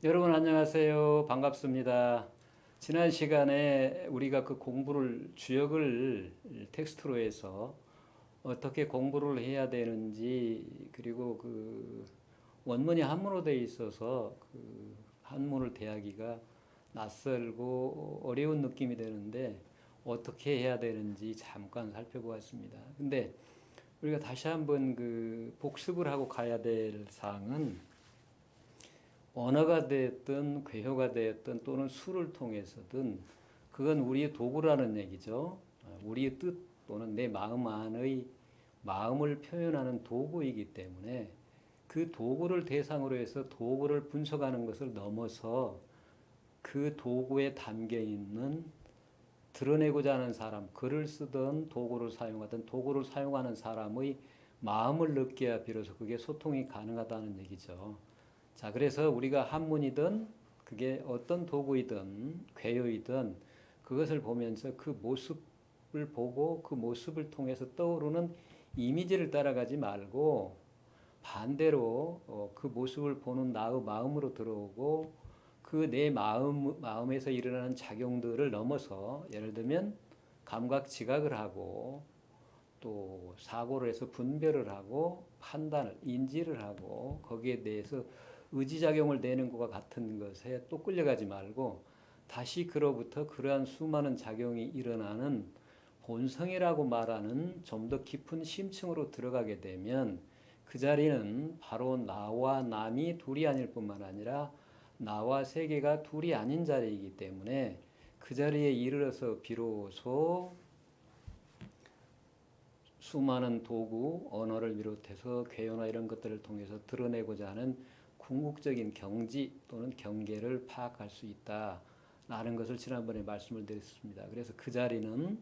여러분 안녕하세요. 반갑습니다. 지난 시간에 우리가 그 공부를 주역을 텍스트로 해서 어떻게 공부를 해야 되는지 그리고 그 원문이 한문으로 되어 있어서 그 한문을 대하기가 낯설고 어려운 느낌이 되는데 어떻게 해야 되는지 잠깐 살펴보았습니다. 근데 우리가 다시 한번 그 복습을 하고 가야 될 사항은 언어가 되었든 괴효가 되었든 또는 수를 통해서든 그건 우리의 도구라는 얘기죠. 우리의 뜻 또는 내 마음 안의 마음을 표현하는 도구이기 때문에 그 도구를 대상으로 해서 도구를 분석하는 것을 넘어서 그 도구에 담겨 있는 드러내고자 하는 사람, 글을 쓰든 도구를 사용하든 도구를 사용하는 사람의 마음을 느껴야 비로소 그게 소통이 가능하다는 얘기죠. 자, 그래서 우리가 한문이든 그게 어떤 도구이든 괴요이든 그것을 보면서 그 모습을 보고 그 모습을 통해서 떠오르는 이미지를 따라가지 말고 반대로 그 모습을 보는 나의 마음으로 들어오고 그 내 마음에서 일어나는 작용들을 넘어서 예를 들면 감각 지각을 하고 또 사고를 해서 분별을 하고 판단을 인지를 하고 거기에 대해서 의지작용을 내는 것과 같은 것에 또 끌려가지 말고 다시 그로부터 그러한 수많은 작용이 일어나는 본성이라고 말하는 좀 더 깊은 심층으로 들어가게 되면 그 자리는 바로 나와 남이 둘이 아닐 뿐만 아니라 나와 세계가 둘이 아닌 자리이기 때문에 그 자리에 이르러서 비로소 수많은 도구, 언어를 비롯해서 괴요나 이런 것들을 통해서 드러내고자 하는 궁극적인 경지 또는 경계를 파악할 수 있다라는 것을 지난번에 말씀을 드렸습니다. 그래서 그 자리는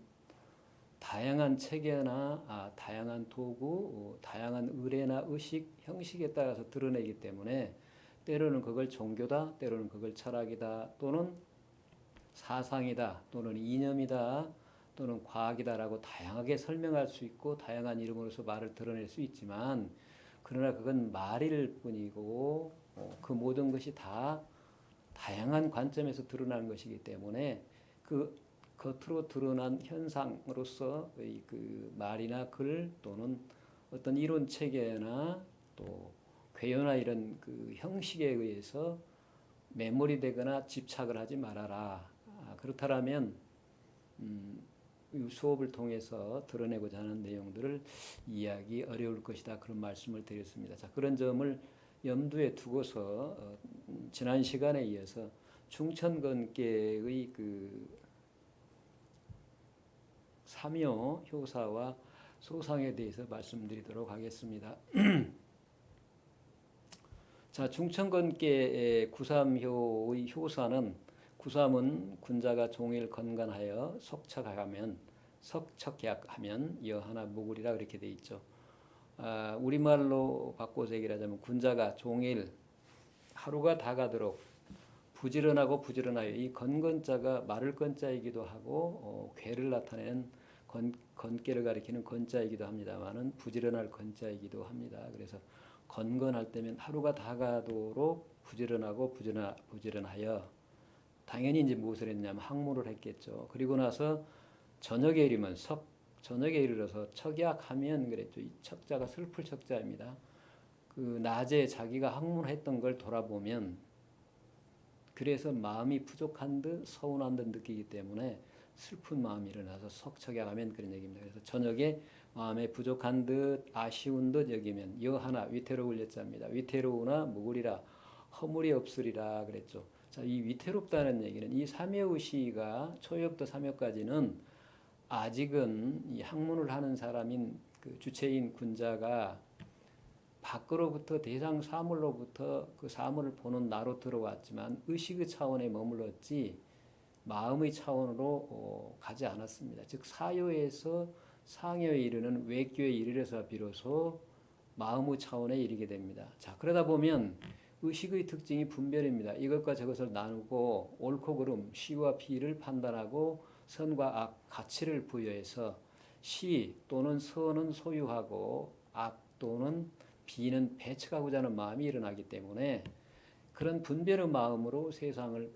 다양한 체계나 다양한 도구, 다양한 의례나 의식, 형식에 따라서 드러내기 때문에 때로는 그걸 종교다, 때로는 그걸 철학이다, 또는 사상이다, 또는 이념이다, 또는 과학이다라고 다양하게 설명할 수 있고 다양한 이름으로서 말을 드러낼 수 있지만 그러나 그건 말일 뿐이고 그 모든 것이 다 다양한 관점에서 드러나는 것이기 때문에 그 겉으로 드러난 현상으로서의 그 말이나 글 또는 어떤 이론 체계나 또 괴요나 이런 그 형식에 의해서 매몰이 되거나 집착을 하지 말아라. 그렇다면 이 수업을 통해서 드러내고자 하는 내용들을 이해하기 어려울 것이다. 그런 말씀을 드렸습니다. 자, 그런 점을 염두에 두고서 지난 시간에 이어서 충천건계의 그 삼요 효사와 소상에 대해서 말씀드리도록 하겠습니다. 자, 충천건계의 구삼효의 효사는 구삼은 군자가 종일 건간하여 석척약하면 여하나 무구리라 그렇게 돼 있죠. 우리말로 바꿔서 얘기를 하자면 군자가 종일 하루가 다 가도록 부지런하고 부지런하여 이 건건자가 마를 건자이기도 하고 괴를 나타내는 건깨를 가리키는 건자이기도 합니다만은 부지런할 건자이기도 합니다. 그래서 건건할 때면 하루가 다 가도록 부지런하고 부지런하여 당연히 이제 무엇을 했냐면 학문을 했겠죠. 그리고 나서 저녁에 이르면 저녁에 이르러서 척약하면 그랬죠. 이 척자가 슬플 척자입니다. 그 낮에 자기가 학문했던 걸 돌아보면 그래서 마음이 부족한 듯 서운한 듯 느끼기 때문에 슬픈 마음이 일어나서 석척약하면 그런 얘기입니다. 그래서 저녁에 마음에 부족한 듯 아쉬운 듯 여기면 여하나 위태로울 여자입니다. 위태로우나 무구리라 허물이 없으리라 그랬죠. 자, 이 위태롭다는 얘기는 이 삼여의시가 초역부터 삼여까지는 아직은 이 학문을 하는 사람인 그 주체인 군자가 밖으로부터 대상 사물로부터 그 사물을 보는 나로 들어왔지만 의식의 차원에 머물렀지 마음의 차원으로 가지 않았습니다. 즉 사요에서 상요에 이르는 외교에 이르러서 비로소 마음의 차원에 이르게 됩니다. 자, 그러다 보면 의식의 특징이 분별입니다. 이것과 저것을 나누고 옳고 그름, 시와 비를 판단하고 선과 악, 가치를 부여해서 시 또는 선은 소유하고 악 또는 비는 배척하고자 하는 마음이 일어나기 때문에 그런 분별의 마음으로 세상을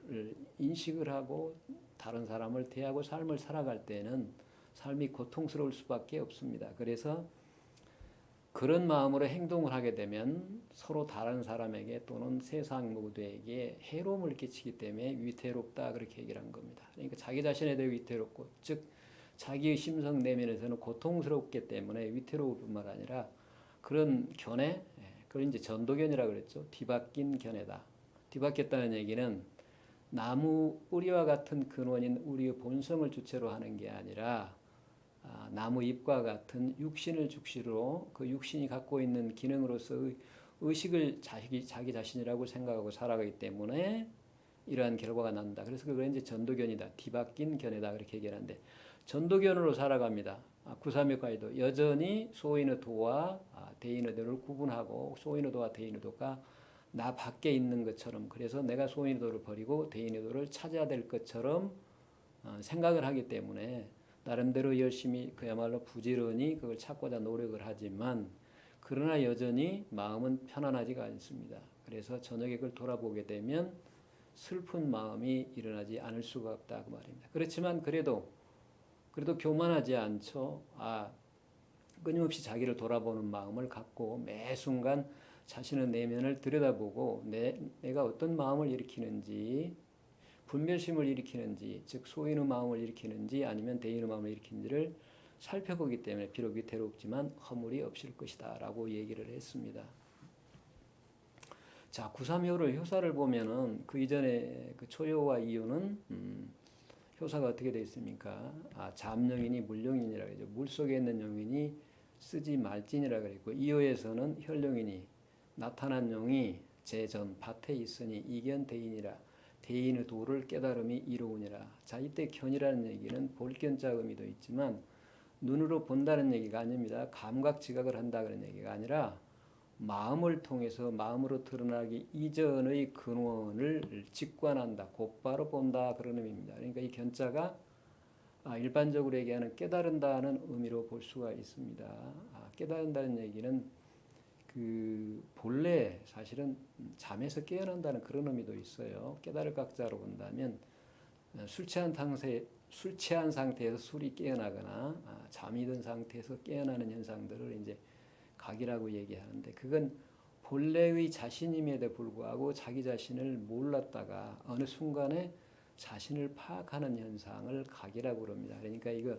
인식을 하고 다른 사람을 대하고 삶을 살아갈 때는 삶이 고통스러울 수밖에 없습니다. 그래서 그런 마음으로 행동을 하게 되면 서로 다른 사람에게 또는 세상 모두에게 해로움을 끼치기 때문에 위태롭다 그렇게 얘기를 한 겁니다. 그러니까 자기 자신에 대해 위태롭고 즉 자기의 심성 내면에서는 고통스럽기 때문에 위태로울 뿐만 아니라 그런 견해, 그걸 이제 전도견이라고 그랬죠. 뒤바뀐 견해다. 뒤바뀌었다는 얘기는 나무 뿌리와 같은 근원인 우리의 본성을 주체로 하는 게 아니라 나무 잎과 같은 육신을 주시로 그 육신이 갖고 있는 기능으로서 의식을 자기 자신이라고 생각하고 살아가기 때문에 이러한 결과가 난다. 그래서 그걸 이제 전도견이다. 뒤바뀐 견해다. 그렇게 얘기하는데 전도견으로 살아갑니다. 구삼육가에도 여전히 소인의도와 대인의도를 구분하고 소인의도와 대인의도가 나 밖에 있는 것처럼 그래서 내가 소인의도를 버리고 대인의도를 찾아야 될 것처럼 생각을 하기 때문에 나름대로 열심히 그야말로 부지런히 그걸 찾고자 노력을 하지만 그러나 여전히 마음은 편안하지가 않습니다. 그래서 저녁에 그걸 돌아보게 되면 슬픈 마음이 일어나지 않을 수가 없다 그 말입니다. 그렇지만 그래도 교만하지 않죠. 끊임없이 자기를 돌아보는 마음을 갖고 매 순간 자신의 내면을 들여다보고 내가 어떤 마음을 일으키는지 분별심을 일으키는지 즉 소인의 마음을 일으키는지 아니면 대인의 마음을 일으키는지를 살펴보기 때문에 비록 위태롭지만 허물이 없을 것이다 라고 얘기를 했습니다. 자, 구삼효를 효사를 보면은 그 이전에 그 초효와 이효는 효사가 어떻게 되어 있습니까? 잠용이니 물용이니라 그러죠. 물속에 있는 용이니 쓰지 말진이라 그랬고 이효에서는 혈용이니 나타난 용이 제전 밭에 있으니 이견대인이라 대인의 도를 깨달음이 이로우니라. 자, 이때 견이라는 얘기는 볼견자 의미도 있지만 눈으로 본다는 얘기가 아닙니다. 감각 지각을 한다 그런 얘기가 아니라 마음을 통해서 마음으로 드러나기 이전의 근원을 직관한다, 곧바로 본다 그런 의미입니다. 그러니까 이 견자가 일반적으로 얘기하는 깨달은다는 의미로 볼 수가 있습니다. 깨달은다는 얘기는 그 본래 사실은 잠에서 깨어난다는 그런 의미도 있어요. 깨달을 각자로 본다면 술 취한 상태에서 술이 깨어나거나 잠이 든 상태에서 깨어나는 현상들을 이제 각이라고 얘기하는데 그건 본래의 자신임에도 불구하고 자기 자신을 몰랐다가 어느 순간에 자신을 파악하는 현상을 각이라고 그럽니다. 그러니까 이거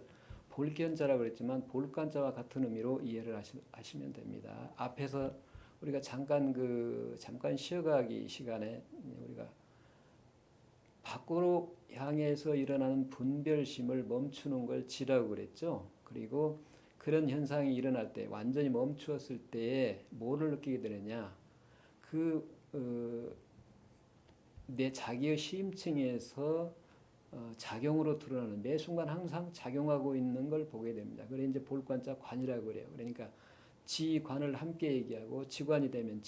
볼견자라고 그랬지만 볼간자와 같은 의미로 이해를 하시면 됩니다. 앞에서 우리가 잠깐 쉬어가기 시간에 우리가 밖으로 향해서 일어나는 분별심을 멈추는 걸 지라고 그랬죠. 그리고 그런 현상이 일어날 때 완전히 멈추었을 때에 뭐를 느끼게 되느냐? 내 자기의 심층에서 작용으로 드러나는 매 순간 항상 작용하고 있는 걸 보게 됩니다. 그래 이제 볼관자 관이라고 그래요. 그러니까 지관을 함께 얘기하고 지관이 되면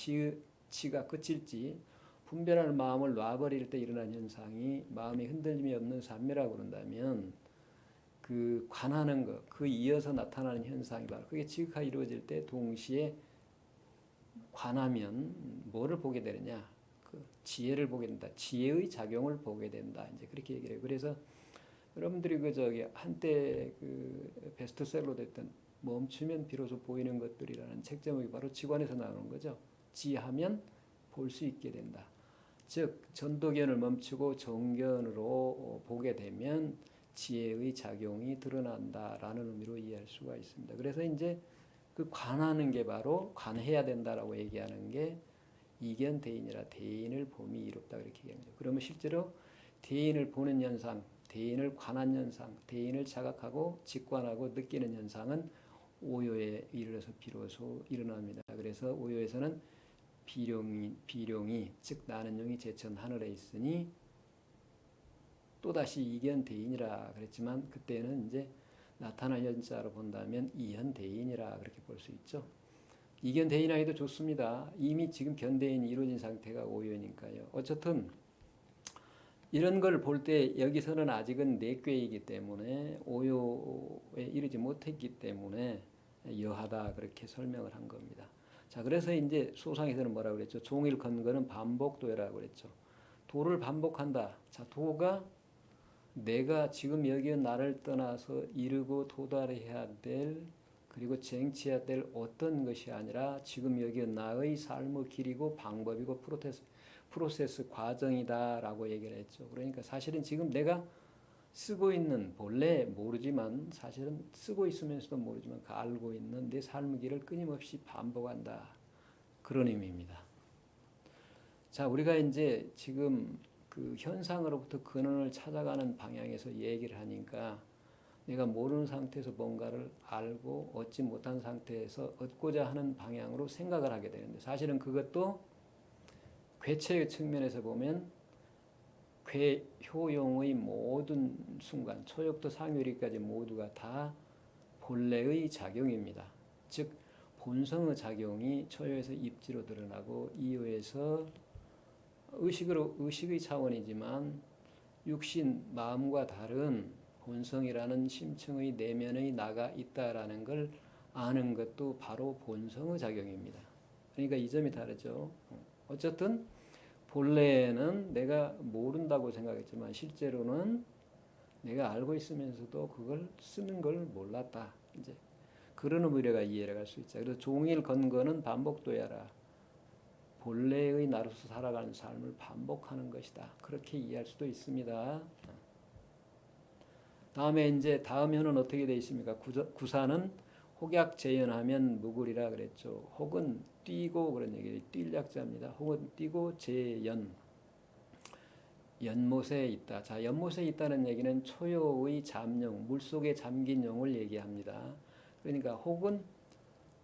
지가 끝일지 분별하는 마음을 놔버릴 때 일어나는 현상이 마음이 흔들림이 없는 삼매라고 그런다면 그 관하는 것, 그 이어서 나타나는 현상이 바로 그게 지극하게 이루어질 때 동시에 관하면 뭐를 보게 되느냐? 지혜를 보게 된다. 지혜의 작용을 보게 된다. 이제 그렇게 얘기를 해요. 그래서 여러분들이 한때 베스트셀러 됐던 멈추면 비로소 보이는 것들이라는 책 제목이 바로 지관에서 나오는 거죠. 지하면 볼 수 있게 된다. 즉 전도견을 멈추고 정견으로 보게 되면 지혜의 작용이 드러난다라는 의미로 이해할 수가 있습니다. 그래서 이제 그 관하는 게 바로 관해야 된다라고 얘기하는 게 이견 대인이라 대인을 봄이 이롭다 그렇게 얘기합니다. 그러면 실제로 대인을 보는 현상, 대인을 관한 현상, 대인을 자각하고 직관하고 느끼는 현상은 오요에 이르러서 비로소 일어납니다. 그래서 오요에서는 비룡이 즉 나는 용이 제천 하늘에 있으니 또다시 이견 대인이라 그랬지만 그때는 이제 나타난 현자로 본다면 이현 대인이라 그렇게 볼 수 있죠. 이견 대인하기도 좋습니다. 이미 지금 견대인이 이루어진 상태가 오요니까요. 어쨌든 이런 걸 볼 때 여기서는 아직은 내꾀이기 때문에 오요에 이르지 못했기 때문에 여하다 그렇게 설명을 한 겁니다. 자, 그래서 이제 소상에서는 뭐라고 그랬죠? 종일 근거는 반복도라고 그랬죠. 도를 반복한다. 자, 도가 내가 지금 여기 나를 떠나서 이루고 도달해야 될 그리고 쟁취해야 될 어떤 것이 아니라 지금 여기 나의 삶의 길이고 방법이고 프로세스 과정이다라고 얘기를 했죠. 그러니까 사실은 지금 내가 쓰고 있는 본래 모르지만 사실은 쓰고 있으면서도 모르지만 그 알고 있는 내 삶의 길을 끊임없이 반복한다. 그런 의미입니다. 자, 우리가 이제 지금 그 현상으로부터 근원을 찾아가는 방향에서 얘기를 하니까 내가 모르는 상태에서 뭔가를 알고 얻지 못한 상태에서 얻고자 하는 방향으로 생각을 하게 되는데 사실은 그것도 괴체의 측면에서 보면 괴효용의 모든 순간 초역부터 상유리까지 모두가 다 본래의 작용입니다. 즉 본성의 작용이 초유에서 입지로 드러나고 이유에서 의식의 차원이지만 육신, 마음과 다른 본성이라는 심층의 내면의 나가 있다라는 걸 아는 것도 바로 본성의 작용입니다. 그러니까 이 점이 다르죠. 어쨌든 본래는 내가 모른다고 생각했지만 실제로는 내가 알고 있으면서도 그걸 쓰는 걸 몰랐다. 이제 그런 의미가 이해를 할 수 있죠. 그래서 종일 근거는 반복도야라. 본래의 나로서 살아가는 삶을 반복하는 것이다. 그렇게 이해할 수도 있습니다. 다음에 이제 다음 현은 어떻게 되어 있습니까? 구사는 혹약 재연하면 무굴이라 그랬죠. 혹은 뛰고 그런 얘기를 뛸 약자입니다. 혹은 뛰고 재연 연못에 있다. 자, 연못에 있다는 얘기는 초요의 잠용, 물속에 잠긴 용을 얘기합니다. 그러니까 혹은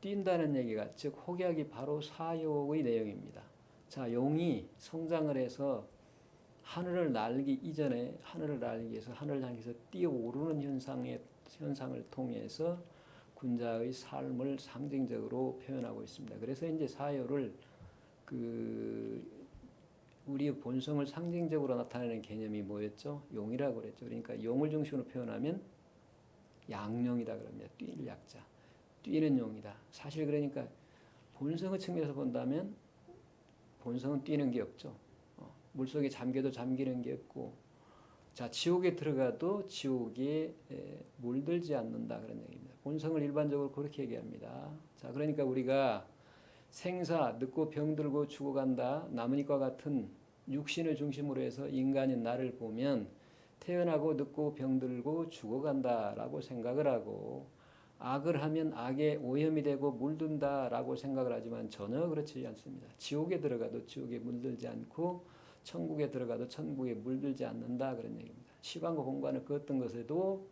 뛴다는 얘기가 즉 혹약이 바로 사욕의 내용입니다. 자, 용이 성장을 해서 하늘을 날기 이전에 하늘을 날기 위해서 하늘을 향해서 뛰어오르는 현상을 통해서 군자의 삶을 상징적으로 표현하고 있습니다. 그래서 이제 사요를 우리의 본성을 상징적으로 나타내는 개념이 뭐였죠? 용이라고 그랬죠. 그러니까 용을 중심으로 표현하면 양용이다 그럽니다. 뛸 약자. 뛰는 용이다. 사실 그러니까 본성의 측면에서 본다면 본성은 뛰는 게 없죠. 물속에 잠겨도 잠기는 게 없고 자, 지옥에 들어가도 지옥에 물들지 않는다 그런 얘기입니다. 본성을 일반적으로 그렇게 얘기합니다. 자, 그러니까 우리가 생사, 늙고 병들고 죽어간다. 나뭇잎과 같은 육신을 중심으로 해서 인간인 나를 보면 태어나고 늙고 병들고 죽어간다라고 생각을 하고 악을 하면 악에 오염이 되고 물든다라고 생각을 하지만 전혀 그렇지 않습니다. 지옥에 들어가도 지옥에 물들지 않고 천국에 들어가도 천국에 물들지 않는다 그런 얘기입니다. 시간과 공간을 그 어떤 것에도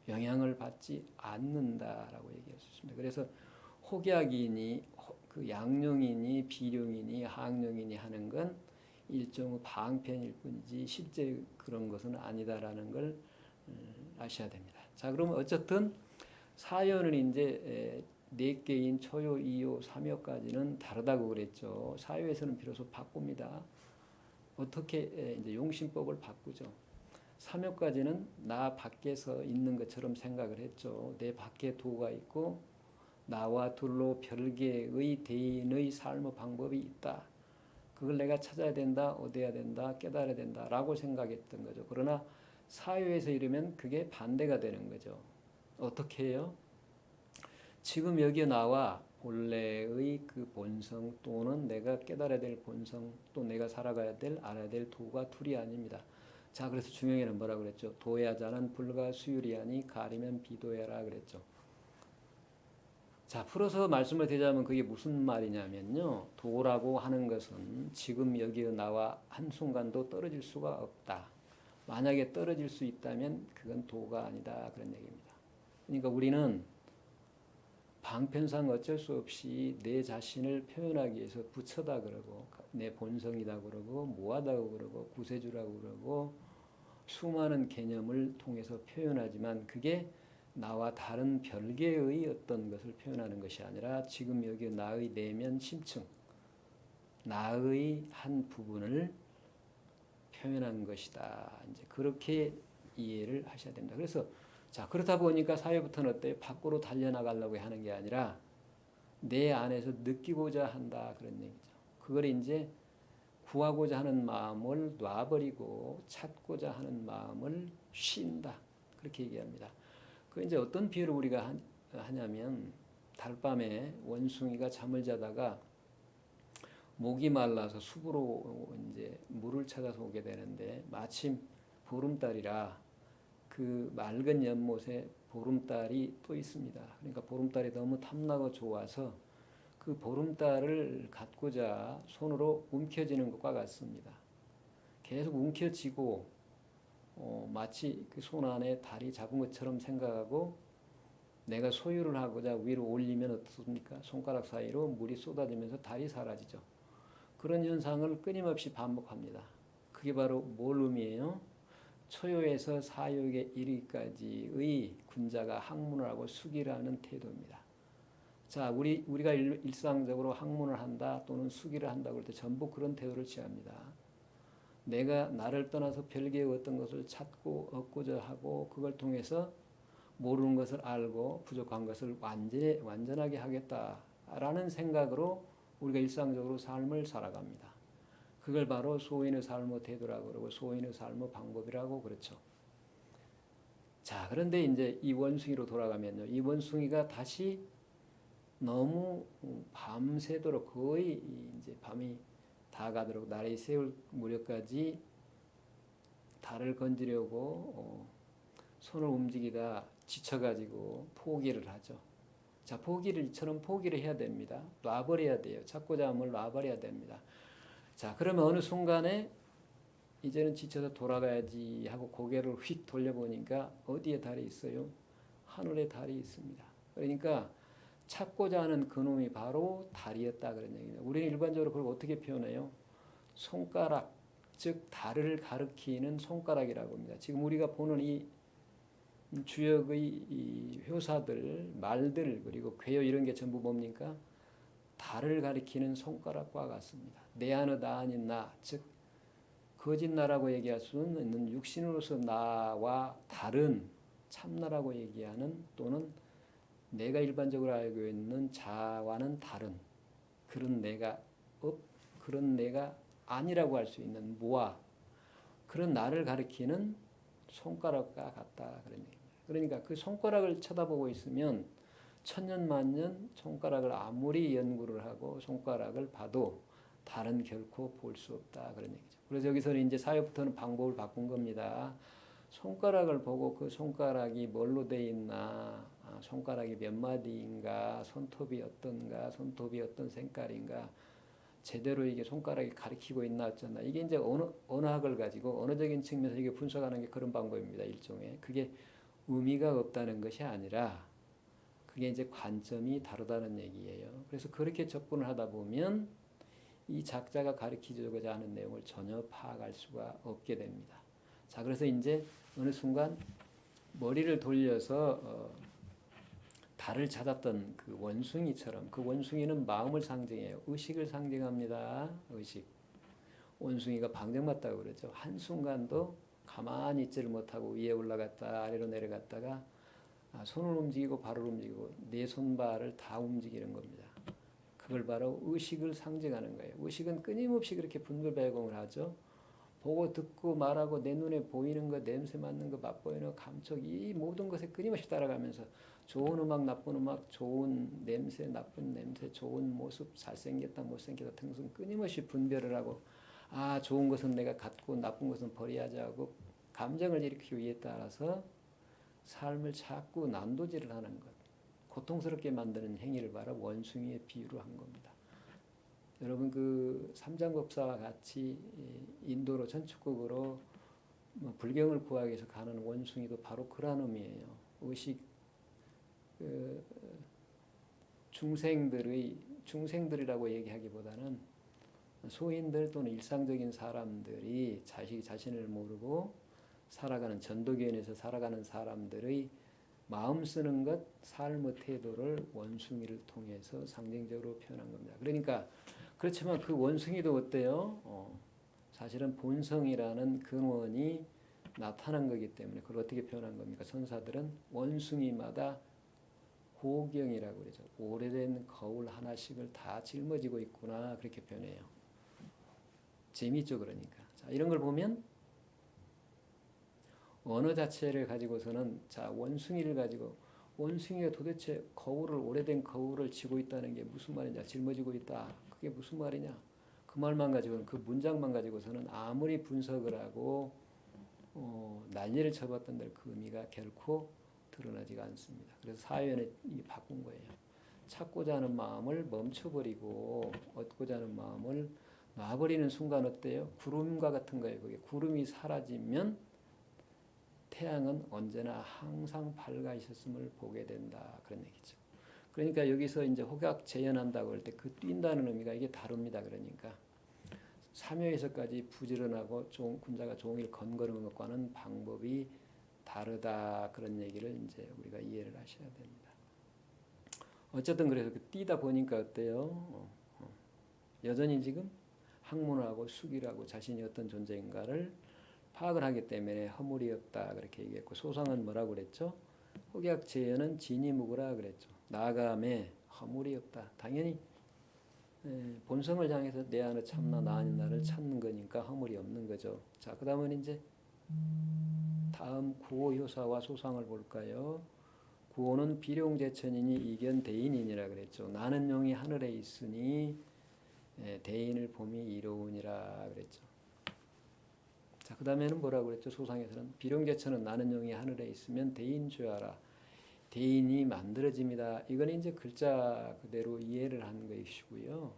영향을 받지 않는다라고 얘기할 수 있습니다. 그래서 혹약이니 그 양용이니 비룡이니 항용이니 하는 건 일종의 방편일 뿐이지 실제 그런 것은 아니다라는 걸 아셔야 됩니다. 자, 그러면 어쨌든 사요는 이제 네 개인 초요, 이요, 삼요까지는 다르다고 그랬죠. 사요에서는 비로소 바꿉니다. 어떻게 이제 용신법을 바꾸죠. 삼요까지는 나 밖에서 있는 것처럼 생각을 했죠. 내 밖에 도가 있고 나와 둘로 별개의 대인의 삶의 방법이 있다. 그걸 내가 찾아야 된다, 얻어야 된다, 깨달아야 된다라고 생각했던 거죠. 그러나 사요에서 이르면 그게 반대가 되는 거죠. 어떻게 해요? 지금 여기 나와 본래의 그 본성 또는 내가 깨달아야 될 본성 또 내가 살아가야 될 알아야 될 도가 둘이 아닙니다. 자, 그래서 중용에는 뭐라고 그랬죠? 도야자는 불가 수유리하니 가리면 비도야라 그랬죠. 자, 풀어서 말씀을 드리자면 그게 무슨 말이냐면요. 도라고 하는 것은 지금 여기 나와 한순간도 떨어질 수가 없다. 만약에 떨어질 수 있다면 그건 도가 아니다. 그런 얘기입니다. 그러니까 우리는 방편상 어쩔 수 없이 내 자신을 표현하기 위해서 부처다 그러고 내 본성이다 그러고 모하다고 그러고 구세주라고 그러고 수많은 개념을 통해서 표현하지만 그게 나와 다른 별개의 어떤 것을 표현하는 것이 아니라 지금 여기 나의 내면 심층 나의 한 부분을 표현한 것이다. 이제 그렇게 이해를 하셔야 됩니다. 그래서 자, 그렇다 보니까 사회부터는 어때요? 밖으로 달려나가려고 하는 게 아니라 내 안에서 느끼고자 한다 그런 얘기죠. 그걸 이제 구하고자 하는 마음을 놔버리고 찾고자 하는 마음을 쉰다 그렇게 얘기합니다. 그 이제 어떤 비유를 우리가 하냐면 달밤에 원숭이가 잠을 자다가 목이 말라서 숲으로 이제 물을 찾아서 오게 되는데 마침 보름달이라 그 맑은 연못에 보름달이 또 있습니다. 그러니까 보름달이 너무 탐나고 좋아서 그 보름달을 갖고자 손으로 움켜쥐는 것과 같습니다. 계속 움켜쥐고 마치 그 손 안에 달이 잡은 것처럼 생각하고 내가 소유를 하고자 위로 올리면 어떻습니까? 손가락 사이로 물이 쏟아지면서 달이 사라지죠. 그런 현상을 끊임없이 반복합니다. 그게 바로 뭘 의미해요? 초요에서 사욕에 이르기까지의 군자가 학문을 하고 숙이라는 태도입니다. 자, 우리가 일상적으로 학문을 한다 또는 숙이를 한다고 할 때 전부 그런 태도를 취합니다. 내가 나를 떠나서 별개의 어떤 것을 찾고 얻고자 하고 그걸 통해서 모르는 것을 알고 부족한 것을 완전하게 하겠다라는 생각으로 우리가 일상적으로 삶을 살아갑니다. 그걸 바로 소인의 삶의 태도라고 그러고 소인의 삶의 방법이라고 그렇죠. 자, 그런데 이제 이 원숭이로 돌아가면요. 이 원숭이가 다시 너무 밤새도록 거의 이제 밤이 다 가도록 날이 새울 무렵까지 달을 건지려고 손을 움직이다 지쳐가지고 포기를 하죠. 자, 이처럼 포기를 해야 됩니다. 놔버려야 돼요. 찾고자 함을 놔버려야 됩니다. 자, 그러면 어느 순간에 이제는 지쳐서 돌아가야지 하고 고개를 휙 돌려보니까 어디에 달이 있어요? 하늘에 달이 있습니다. 그러니까 찾고자 하는 그놈이 바로 달이었다 그런 얘기입니다. 우리는 일반적으로 그걸 어떻게 표현해요? 손가락, 즉 달을 가리키는 손가락이라고 합니다. 지금 우리가 보는 이 주역의 이 효사들, 말들 그리고 괴요 이런 게 전부 뭡니까? 달을 가리키는 손가락과 같습니다. 내 안의 나 아닌 나, 즉 거짓나라고 얘기할 수는 있는 육신으로서 나와 다른 참나라고 얘기하는 또는 내가 일반적으로 알고 있는 자와는 다른 그런 내가 아니라고 할 수 있는 무아 그런 나를 가리키는 손가락과 같다 그런 얘기입니다. 그러니까 그 손가락을 쳐다보고 있으면 천년만년 손가락을 아무리 연구를 하고 손가락을 봐도 달은 결코 볼 수 없다 그런 얘기죠. 그래서 여기서는 이제 사회부터는 방법을 바꾼 겁니다. 손가락을 보고 그 손가락이 뭘로 돼 있나, 손가락이 몇 마디인가, 손톱이 어떤가, 손톱이 어떤 색깔인가, 제대로 이게 손가락이 가리키고 있나 어쩌나 이게 이제 언어학을 가지고 언어적인 측면에서 이게 분석하는 게 그런 방법입니다. 일종의 그게 의미가 없다는 것이 아니라 그게 이제 관점이 다르다는 얘기예요. 그래서 그렇게 접근을 하다 보면 이 작자가 가리키고자 하는 내용을 전혀 파악할 수가 없게 됩니다. 자, 그래서 이제 어느 순간 머리를 돌려서 달을 찾았던 그 원숭이처럼 그 원숭이는 마음을 상징해요. 의식을 상징합니다. 의식. 원숭이가 방정맞다고 그러죠. 한순간도 가만히 있지를 못하고 위에 올라갔다 아래로 내려갔다가 손을 움직이고 발을 움직이고 네 손발을 다 움직이는 겁니다. 그걸 바로 의식을 상징하는 거예요. 의식은 끊임없이 그렇게 분별배공을 하죠. 보고 듣고 말하고 내 눈에 보이는 것, 냄새 맡는 것, 맛보이는 것, 감촉 이 모든 것에 끊임없이 따라가면서 좋은 음악, 나쁜 음악, 좋은 냄새, 나쁜 냄새, 좋은 모습, 잘생겼다, 못생겼다 등등 끊임없이 분별을 하고 좋은 것은 내가 갖고 나쁜 것은 버려야지 하고 감정을 일으키기 위해 따라서 삶을 자꾸 난도질을 하는 것, 고통스럽게 만드는 행위를 바로 원숭이의 비유로 한 겁니다. 여러분 그 삼장법사와 같이 인도로 천축국으로 불경을 구하기 위해서 가는 원숭이도 바로 그런 의미예요. 의식 중생들이라고 얘기하기보다는 소인들 또는 일상적인 사람들이 자신을 모르고 살아가는 전도견에서 살아가는 사람들의 마음 쓰는 것, 삶의 태도를 원숭이를 통해서 상징적으로 표현한 겁니다. 그러니까 그렇지만 그 원숭이도 어때요? 사실은 본성이라는 근원이 나타난 거기 때문에 그걸 어떻게 표현한 겁니까? 선사들은 원숭이마다 고경이라고 그러죠. 오래된 거울 하나씩을 다 짊어지고 있구나 그렇게 표현해요. 재미있죠 그러니까. 자, 이런 걸 보면 언어 자체를 가지고서는 자 원숭이를 가지고 원숭이가 도대체 오래된 거울을 쥐고 있다는 게 무슨 말이냐 짊어지고 있다 그게 무슨 말이냐 그 말만 가지고는 그 문장만 가지고서는 아무리 분석을 하고 난리를 쳐봤던들 그 의미가 결코 드러나지가 않습니다. 그래서 사회는 바꾼 거예요. 찾고자 하는 마음을 멈춰버리고 얻고자 하는 마음을 놔버리는 순간 어때요? 구름과 같은 거예요. 그게 구름이 사라지면 태양은 언제나 항상 밝아 있었음을 보게 된다. 그런 얘기죠. 그러니까 여기서 이제 혹약 재현한다고 할 때 그 뛴다는 의미가 이게 다릅니다. 그러니까 삼요에서까지 부지런하고 군자가 종일 건거는 것과는 방법이 다르다. 그런 얘기를 이제 우리가 이해를 하셔야 됩니다. 어쨌든 그래서 그 뛰다 보니까 어때요? 여전히 지금 학문하고 숙이라고 자신이 어떤 존재인가를 파악을 하기 때문에 허물이 없다 그렇게 얘기했고 소상은 뭐라고 그랬죠? 혹약 재현은 진이무구라 그랬죠. 나감에 허물이 없다. 당연히 본성을 향해서 내 안에 참나 나 아닌 나를 찾는 거니까 허물이 없는 거죠. 자, 그 다음은 이제 다음 구호효사와 소상을 볼까요? 구호는 비룡제천이니 이견대인이니라 그랬죠. 나는 용이 하늘에 있으니 대인을 봄이 이로우니라 그랬죠. 자, 그 다음에는 뭐라고 그랬죠? 소상에서는 비룡제천은 나는 용이 하늘에 있으면 대인 죄하라. 대인이 만들어집니다. 이건 이제 글자 그대로 이해를 한 것이고요.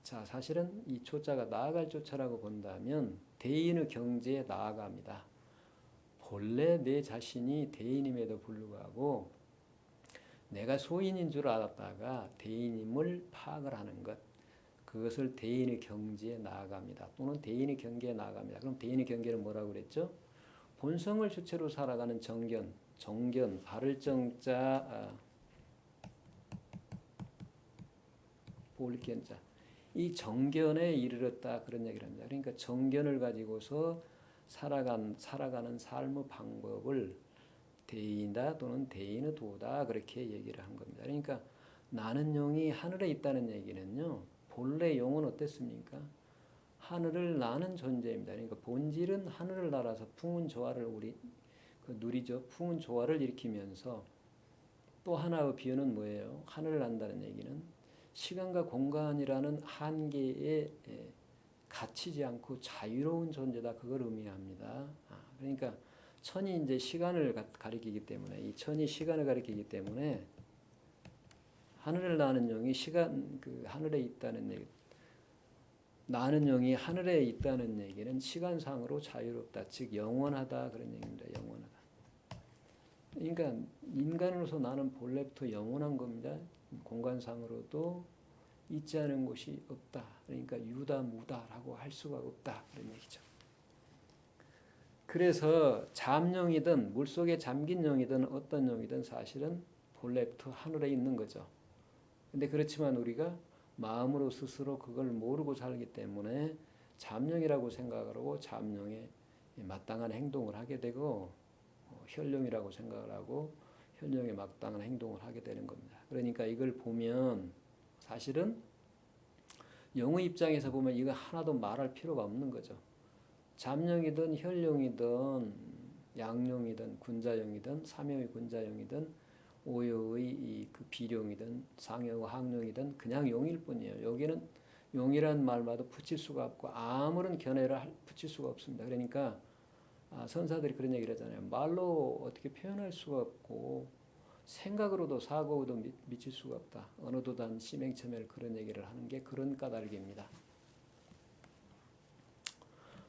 자, 사실은 이 초자가 나아갈 조차라고 본다면 대인의 경지에 나아갑니다. 본래 내 자신이 대인임에도 불구하고 내가 소인인 줄 알았다가 대인임을 파악을 하는 것, 그것을 대인의 경지에 나아갑니다. 또는 대인의 경계에 나아갑니다. 그럼 대인의 경계는 뭐라고 그랬죠? 본성을 주체로 살아가는 정견, 바를 정자, 볼견자. 이 정견에 이르렀다 그런 얘기를 합니다. 그러니까 정견을 가지고서 살아가는 삶의 방법을 대인다 또는 대인의 도다 그렇게 얘기를 한 겁니다. 그러니까 나는 용이 하늘에 있다는 얘기는요. 본래 용은 어땠습니까? 하늘을 나는 존재입니다. 그러니까 본질은 하늘을 날아서 풍운 조화를 우리 누리죠. 풍운 조화를 일으키면서 또 하나의 비유는 뭐예요? 하늘을 난다는 얘기는 시간과 공간이라는 한계에 갇히지 않고 자유로운 존재다. 그걸 의미합니다. 그러니까 천이 이제 시간을 가리키기 때문에 이 천이 시간을 가리키기 때문에 하늘을 나는 용이 하늘에 있다는 얘기. 나는 용이 하늘에 있다는 얘기는 시간상으로 자유롭다. 즉 영원하다 그런 얘기입니다. 영원하다. 그러니까 인간으로서 나는 본래부터 영원한 겁니다. 공간상으로도 있지 않은 곳이 없다. 그러니까 유다무다라고 할 수가 없다. 그런 얘기죠. 그래서 잠용이든 물속에 잠긴 용이든 어떤 용이든 사실은 본래부터 하늘에 있는 거죠. 근데 그렇지만 우리가 마음으로 스스로 그걸 모르고 살기 때문에 잠용이라고 생각을 하고 잠용에 마땅한 행동을 하게 되고 혈용이라고 생각을 하고 혈용에 마땅한 행동을 하게 되는 겁니다. 그러니까 이걸 보면 사실은 영의 입장에서 보면 이거 하나도 말할 필요가 없는 거죠. 잠용이든 혈용이든 양용이든 군자용이든 삼용의 군자용이든 오요의 그 비룡이든 상용 항용이든 그냥 용일 뿐이에요. 여기는 용이란 말마다 붙일 수가 없고 아무런 견해를 붙일 수가 없습니다. 그러니까 선사들이 그런 얘기를 하잖아요. 말로 어떻게 표현할 수가 없고 생각으로도 사고로도 미칠 수가 없다. 언어도 단 심행첨예를 그런 얘기를 하는 게 그런 까닭입니다.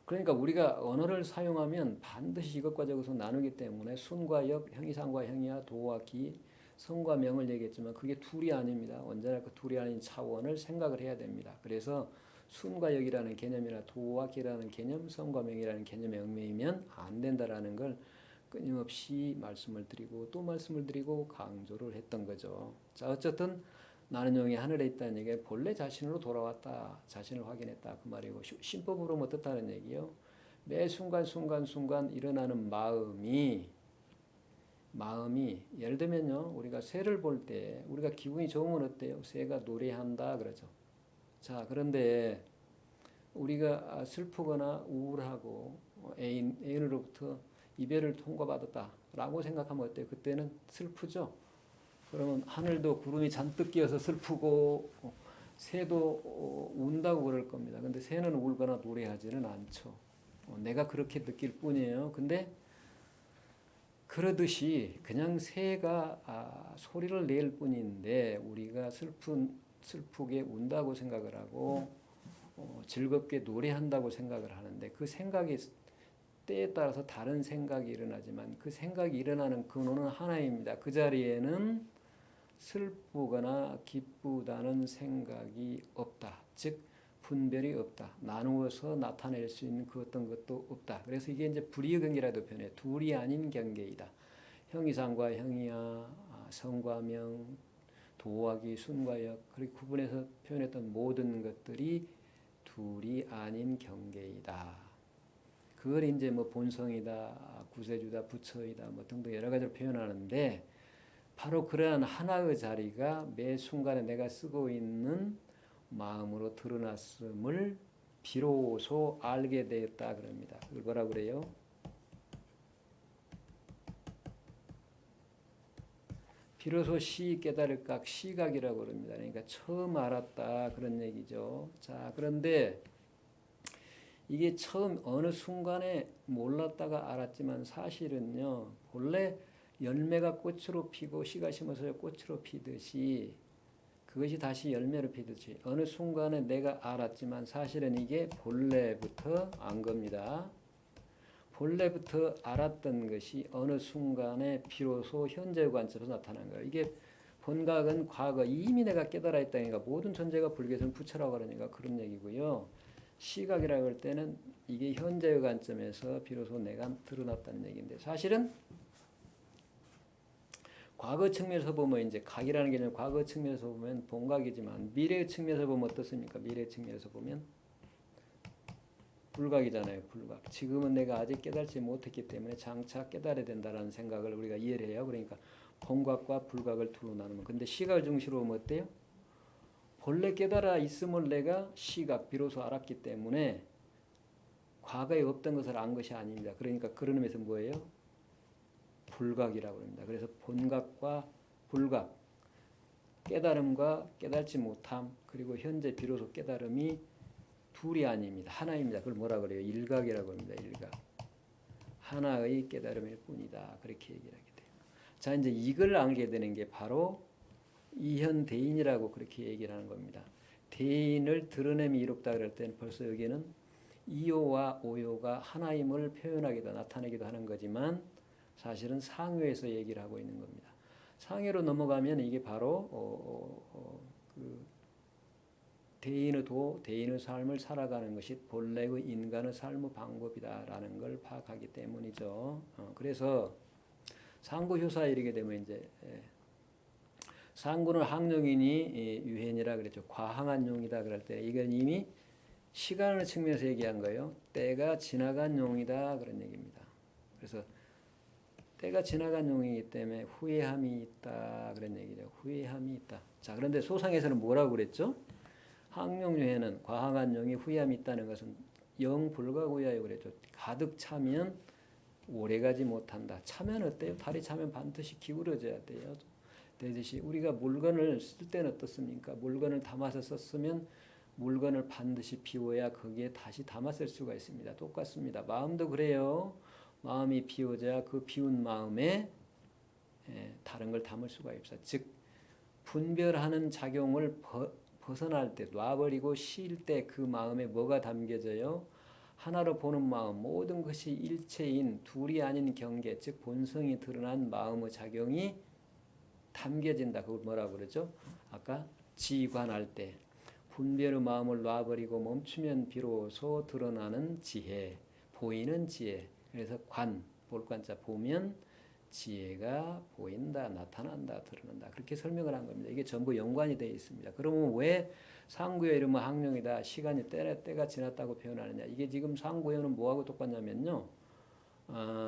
그러니까 우리가 언어를 사용하면 반드시 이것과 저것을 나누기 때문에 순과 역, 형이상과 형이와 도와 기, 성과 명을 얘기했지만 그게 둘이 아닙니다. 언제나 그 둘이 아닌 차원을 생각을 해야 됩니다. 그래서 순과 역이라는 개념이나 도와 기라는 개념, 성과 명이라는 개념에 얽매이면 안 된다라는 걸 끊임없이 말씀을 드리고 또 말씀을 드리고 강조를 했던 거죠. 자, 어쨌든 나는 용이 하늘에 있다는 얘기가 본래 자신으로 돌아왔다. 자신을 확인했다. 그 말이고 신법으로 뭐 어떻다는 얘기요? 매 순간 일어나는 마음이 마음이 예를 들면요. 우리가 새를 볼 때 우리가 기분이 좋으면 어때요? 새가 노래한다 그러죠. 자, 그런데 우리가 슬프거나 우울하고 애인으로부터 이별을 통보받았다라고 생각하면 어때요? 그때는 슬프죠. 그러면 하늘도 구름이 잔뜩 끼어서 슬프고 새도 운다고 그럴 겁니다. 근데 새는 울거나 노래하지는 않죠. 내가 그렇게 느낄 뿐이에요. 근데 그러듯이 그냥 새가 소리를 낼 뿐인데 우리가 슬프게 운다고 생각을 하고 즐겁게 노래한다고 생각을 하는데 그 생각이 때에 따라서 다른 생각이 일어나지만 그 생각이 일어나는 근원은 하나입니다. 그 자리에는 슬프거나 기쁘다는 생각이 없다. 즉 분별이 없다. 나누어서 나타낼 수 있는 그 어떤 것도 없다. 그래서 이게 이제 불이의 경계라도 표현해. 둘이 아닌 경계이다. 형이상과 형이야, 성과 명, 도하기, 순과 역, 그렇게 구분해서 표현했던 모든 것들이 둘이 아닌 경계이다. 그걸 이제 뭐 본성이다, 구세주다, 부처이다, 뭐 등등 여러 가지로 표현하는데 바로 그러한 하나의 자리가 매 순간에 내가 쓰고 있는 마음으로 드러났음을 비로소 알게 되었다 그럽니다. 그걸 뭐라 그래요? 비로소 시 깨달을각 시각이라고 그럽니다. 그러니까 처음 알았다 그런 얘기죠. 자, 그런데 이게 처음 어느 순간에 몰랐다가 알았지만 사실은요. 본래 열매가 꽃으로 피고 씨가 심어서 꽃으로 피듯이 그것이 다시 열매로 피듯이 어느 순간에 내가 알았지만 사실은 이게 본래부터 안 겁니다. 본래부터 알았던 것이 어느 순간에 비로소 현재 관점에서 나타난 거예요. 이게 본각은 과거 이미 내가 깨달아 있다니까 모든 존재가 불교에서는 부처라고 그러니까 그런 얘기고요. 시각이라고 할 때는 이게 현재의 관점에서 비로소 내가 드러났다는 얘기인데 사실은 과거 측면에서 보면 이제 각이라는 개념 과거 측면에서 보면 본각이지만 미래의 측면에서 보면 어떻습니까? 미래의 측면에서 보면 불각이잖아요. 불각. 지금은 내가 아직 깨달지 못했기 때문에 장차 깨달아야 된다는 생각을 우리가 이해를 해요. 그러니까 본각과 불각을 둘로 나누면 근데 시각을 중심으로 보면 어때요? 본래 깨달아 있음을 내가 시각 비로소 알았기 때문에 과거에 없던 것을 안 것이 아닙니다. 그러니까 그런 의미에서 뭐예요? 불각이라고 합니다. 그래서 본각과 불각, 깨달음과 깨달지 못함, 그리고 현재 비로소 깨달음이 둘이 아닙니다. 하나입니다. 그걸 뭐라 그래요? 일각이라고 합니다. 일각. 하나의 깨달음일 뿐이다. 그렇게 얘기를 하게 돼요. 자, 이제 이걸 알게 되는 게 바로 이현대인이라고 그렇게 얘기를 하는 겁니다. 대인을 드러냄이 이롭다 그럴 때는 벌써 여기는 이요와 오요가 하나임을 표현하기도 나타내기도 하는 거지만 사실은 상요에서 얘기를 하고 있는 겁니다. 상요로 넘어가면 이게 바로 그 대인의 삶을 살아가는 것이 본래의 인간의 삶의 방법이다라는 걸 파악하기 때문이죠. 그래서 상구효사에 이르게 되면 이제 상구는 항용이니 유행이라 그랬죠. 과항한 용이다 그럴 때 이건 이미 시간의 측면에서 얘기한 거예요. 때가 지나간 용이다 그런 얘기입니다. 그래서 때가 지나간 용이기 때문에 후회함이 있다 그런 얘기죠. 후회함이 있다. 자, 그런데 소상에서는 뭐라고 그랬죠? 항용유해는 과항한 용이 후회함이 있다는 것은 영불가구야요 그랬죠. 가득 차면 오래가지 못한다. 차면 어때요? 다리 차면 반드시 기울어져야 돼요. 되듯이 우리가 물건을 쓸 때는 어떻습니까? 물건을 담아서 썼으면 물건을 반드시 비워야 거기에 다시 담아 쓸 수가 있습니다. 똑같습니다. 마음도 그래요. 마음이 비워져야 그 비운 마음에 다른 걸 담을 수가 있어요. 즉 분별하는 작용을 벗어날 때 놔버리고 쉴 때 그 마음에 뭐가 담겨져요? 하나로 보는 마음 모든 것이 일체인 둘이 아닌 경계 즉 본성이 드러난 마음의 작용이 담겨진다. 그걸 뭐라고 그러죠? 아까 지관할 때 분별의 마음을 놔버리고 멈추면 비로소 드러나는 지혜 보이는 지혜 그래서 관, 볼관자 보면 지혜가 보인다, 나타난다, 드러난다. 그렇게 설명을 한 겁니다. 이게 전부 연관이 되어 있습니다. 그러면 왜 상구여 이러면 항룡이다, 시간이 때가 지났다고 표현하느냐. 이게 지금 상구여는 뭐하고 똑같냐면요.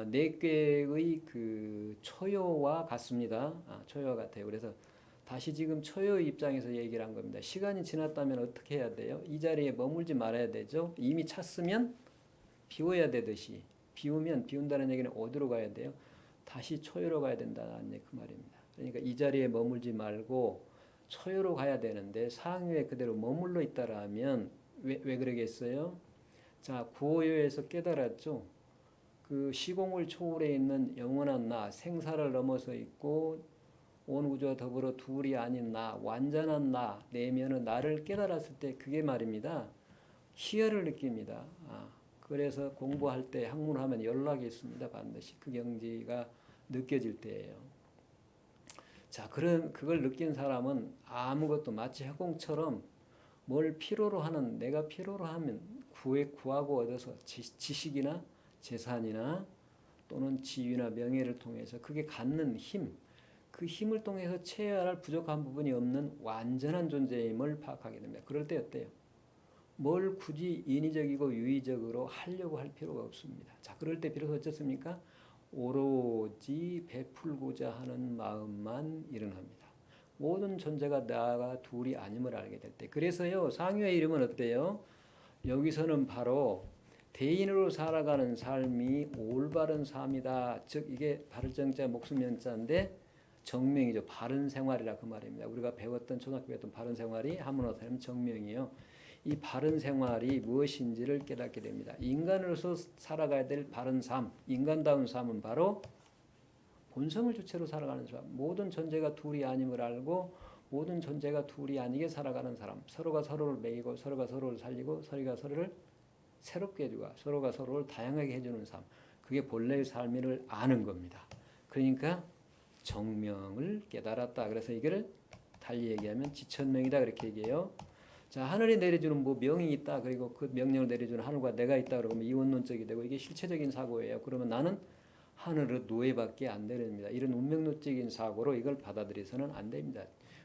내꾀의 그 초효와 같습니다. 초효와 같아요. 그래서 다시 지금 초효의 입장에서 얘기를 한 겁니다. 시간이 지났다면 어떻게 해야 돼요? 이 자리에 머물지 말아야 되죠. 이미 찼으면 비워야 되듯이 비운다는 얘기는 어디로 가야 돼요? 다시 초효로 가야 된다는 그 말입니다. 그러니까 이 자리에 머물지 말고 초효로 가야 되는데 상유에 그대로 머물러 있다라면 왜 그러겠어요? 자, 구호요에서 깨달았죠. 그 시공을 초월해 있는 영원한 나, 생사를 넘어서 있고 온 우주와 더불어 둘이 아닌 나, 완전한 나, 내면의 나를 깨달았을 때 그게 말입니다. 희열을 느낍니다. 그래서 공부할 때 학문하면 연락이 있습니다. 반드시 그 경지가 느껴질 때예요. 자, 그걸 느낀 사람은 아무것도 마치 허공처럼 뭘 필요로 하는, 내가 필요로 하면 구하고 얻어서 지식이나 재산이나 또는 지위나 명예를 통해서 그게 갖는 힘, 그 힘을 통해서 채워야 할 부족한 부분이 없는 완전한 존재임을 파악하게 됩니다. 그럴 때 어때요? 뭘 굳이 인위적이고 유의적으로 하려고 할 필요가 없습니다. 자, 그럴 때 비로소 어떻습니까? 오로지 베풀고자 하는 마음만 일어납니다. 모든 존재가 나와 둘이 아님을 알게 될 때. 그래서요, 상유의 이름은 어때요? 여기서는 바로 대인으로 살아가는 삶이 올바른 삶이다. 즉 이게 바를정자 목숨연자인데 정명이죠. 바른 생활이라 그 말입니다. 우리가 배웠던 초등학교 배웠던 바른 생활이 한문으로 하면 정명이에요. 이 바른 생활이 무엇인지를 깨닫게 됩니다. 인간으로서 살아가야 될 바른 삶, 인간다운 삶은 바로 본성을 주체로 살아가는 사람. 모든 존재가 둘이 아님을 알고 모든 존재가 둘이 아니게 살아가는 사람. 서로가 서로를 먹이고 서로가 서로를 살리고 서로가 서로를 새롭게 해주고 서로가 서로를 다양하게 해주는 삶. 그게 본래의 삶을 아는 겁니다. 그러니까 정명을 깨달았다. 그래서 이거를 달리 얘기하면 지천명이다 그렇게 얘기해요. 자, 하늘이 내려주는 뭐 명이 있다. 그리고 그 명령을 내려주는 하늘과 내가 있다. 그러면 이원론적이 되고 이게 실체적인 사고예요. 그러면 나는 하늘의 노예밖에 안 되렵니다. 이런 운명론적인 사고로 이걸 받아들여서는 안 됩니다.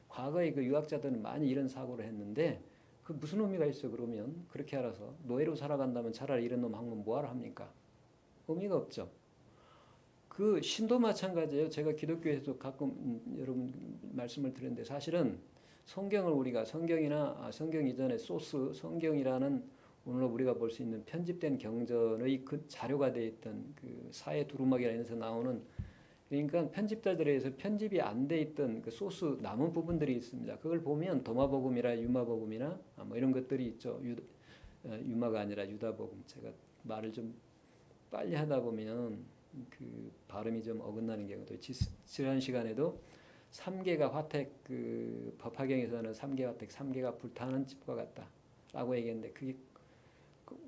과거에 그 유학자들은 많이 이런 사고를 했는데 그 무슨 의미가 있어? 그러면 그렇게 알아서 노예로 살아간다면 차라리 이런 놈 학문 뭐하러 합니까? 의미가 없죠. 그 신도 마찬가지예요. 제가 기독교에서 가끔 여러분 말씀을 드렸는데 사실은 성경을 우리가 성경 이전의 소스 성경이라는 오늘 우리가 볼 수 있는 편집된 경전의 그 자료가 되어 있던 그 사회 두루마기라는 데서 나오는 그러니까 편집자들에 의해서 편집이 안 돼 있던 그 소스 남은 부분들이 있습니다. 그걸 보면 도마복음이나 유마복음이나 뭐 이런 것들이 있죠. 유마가 아니라 유다복음. 제가 말을 좀 빨리 하다 보면 그 발음이 좀 어긋나는 경우도 지난 시간에도 3개가 화택 그 법화경에서는 3개 화택 3개가 불타는 집과 같다라고 얘기했는데 그게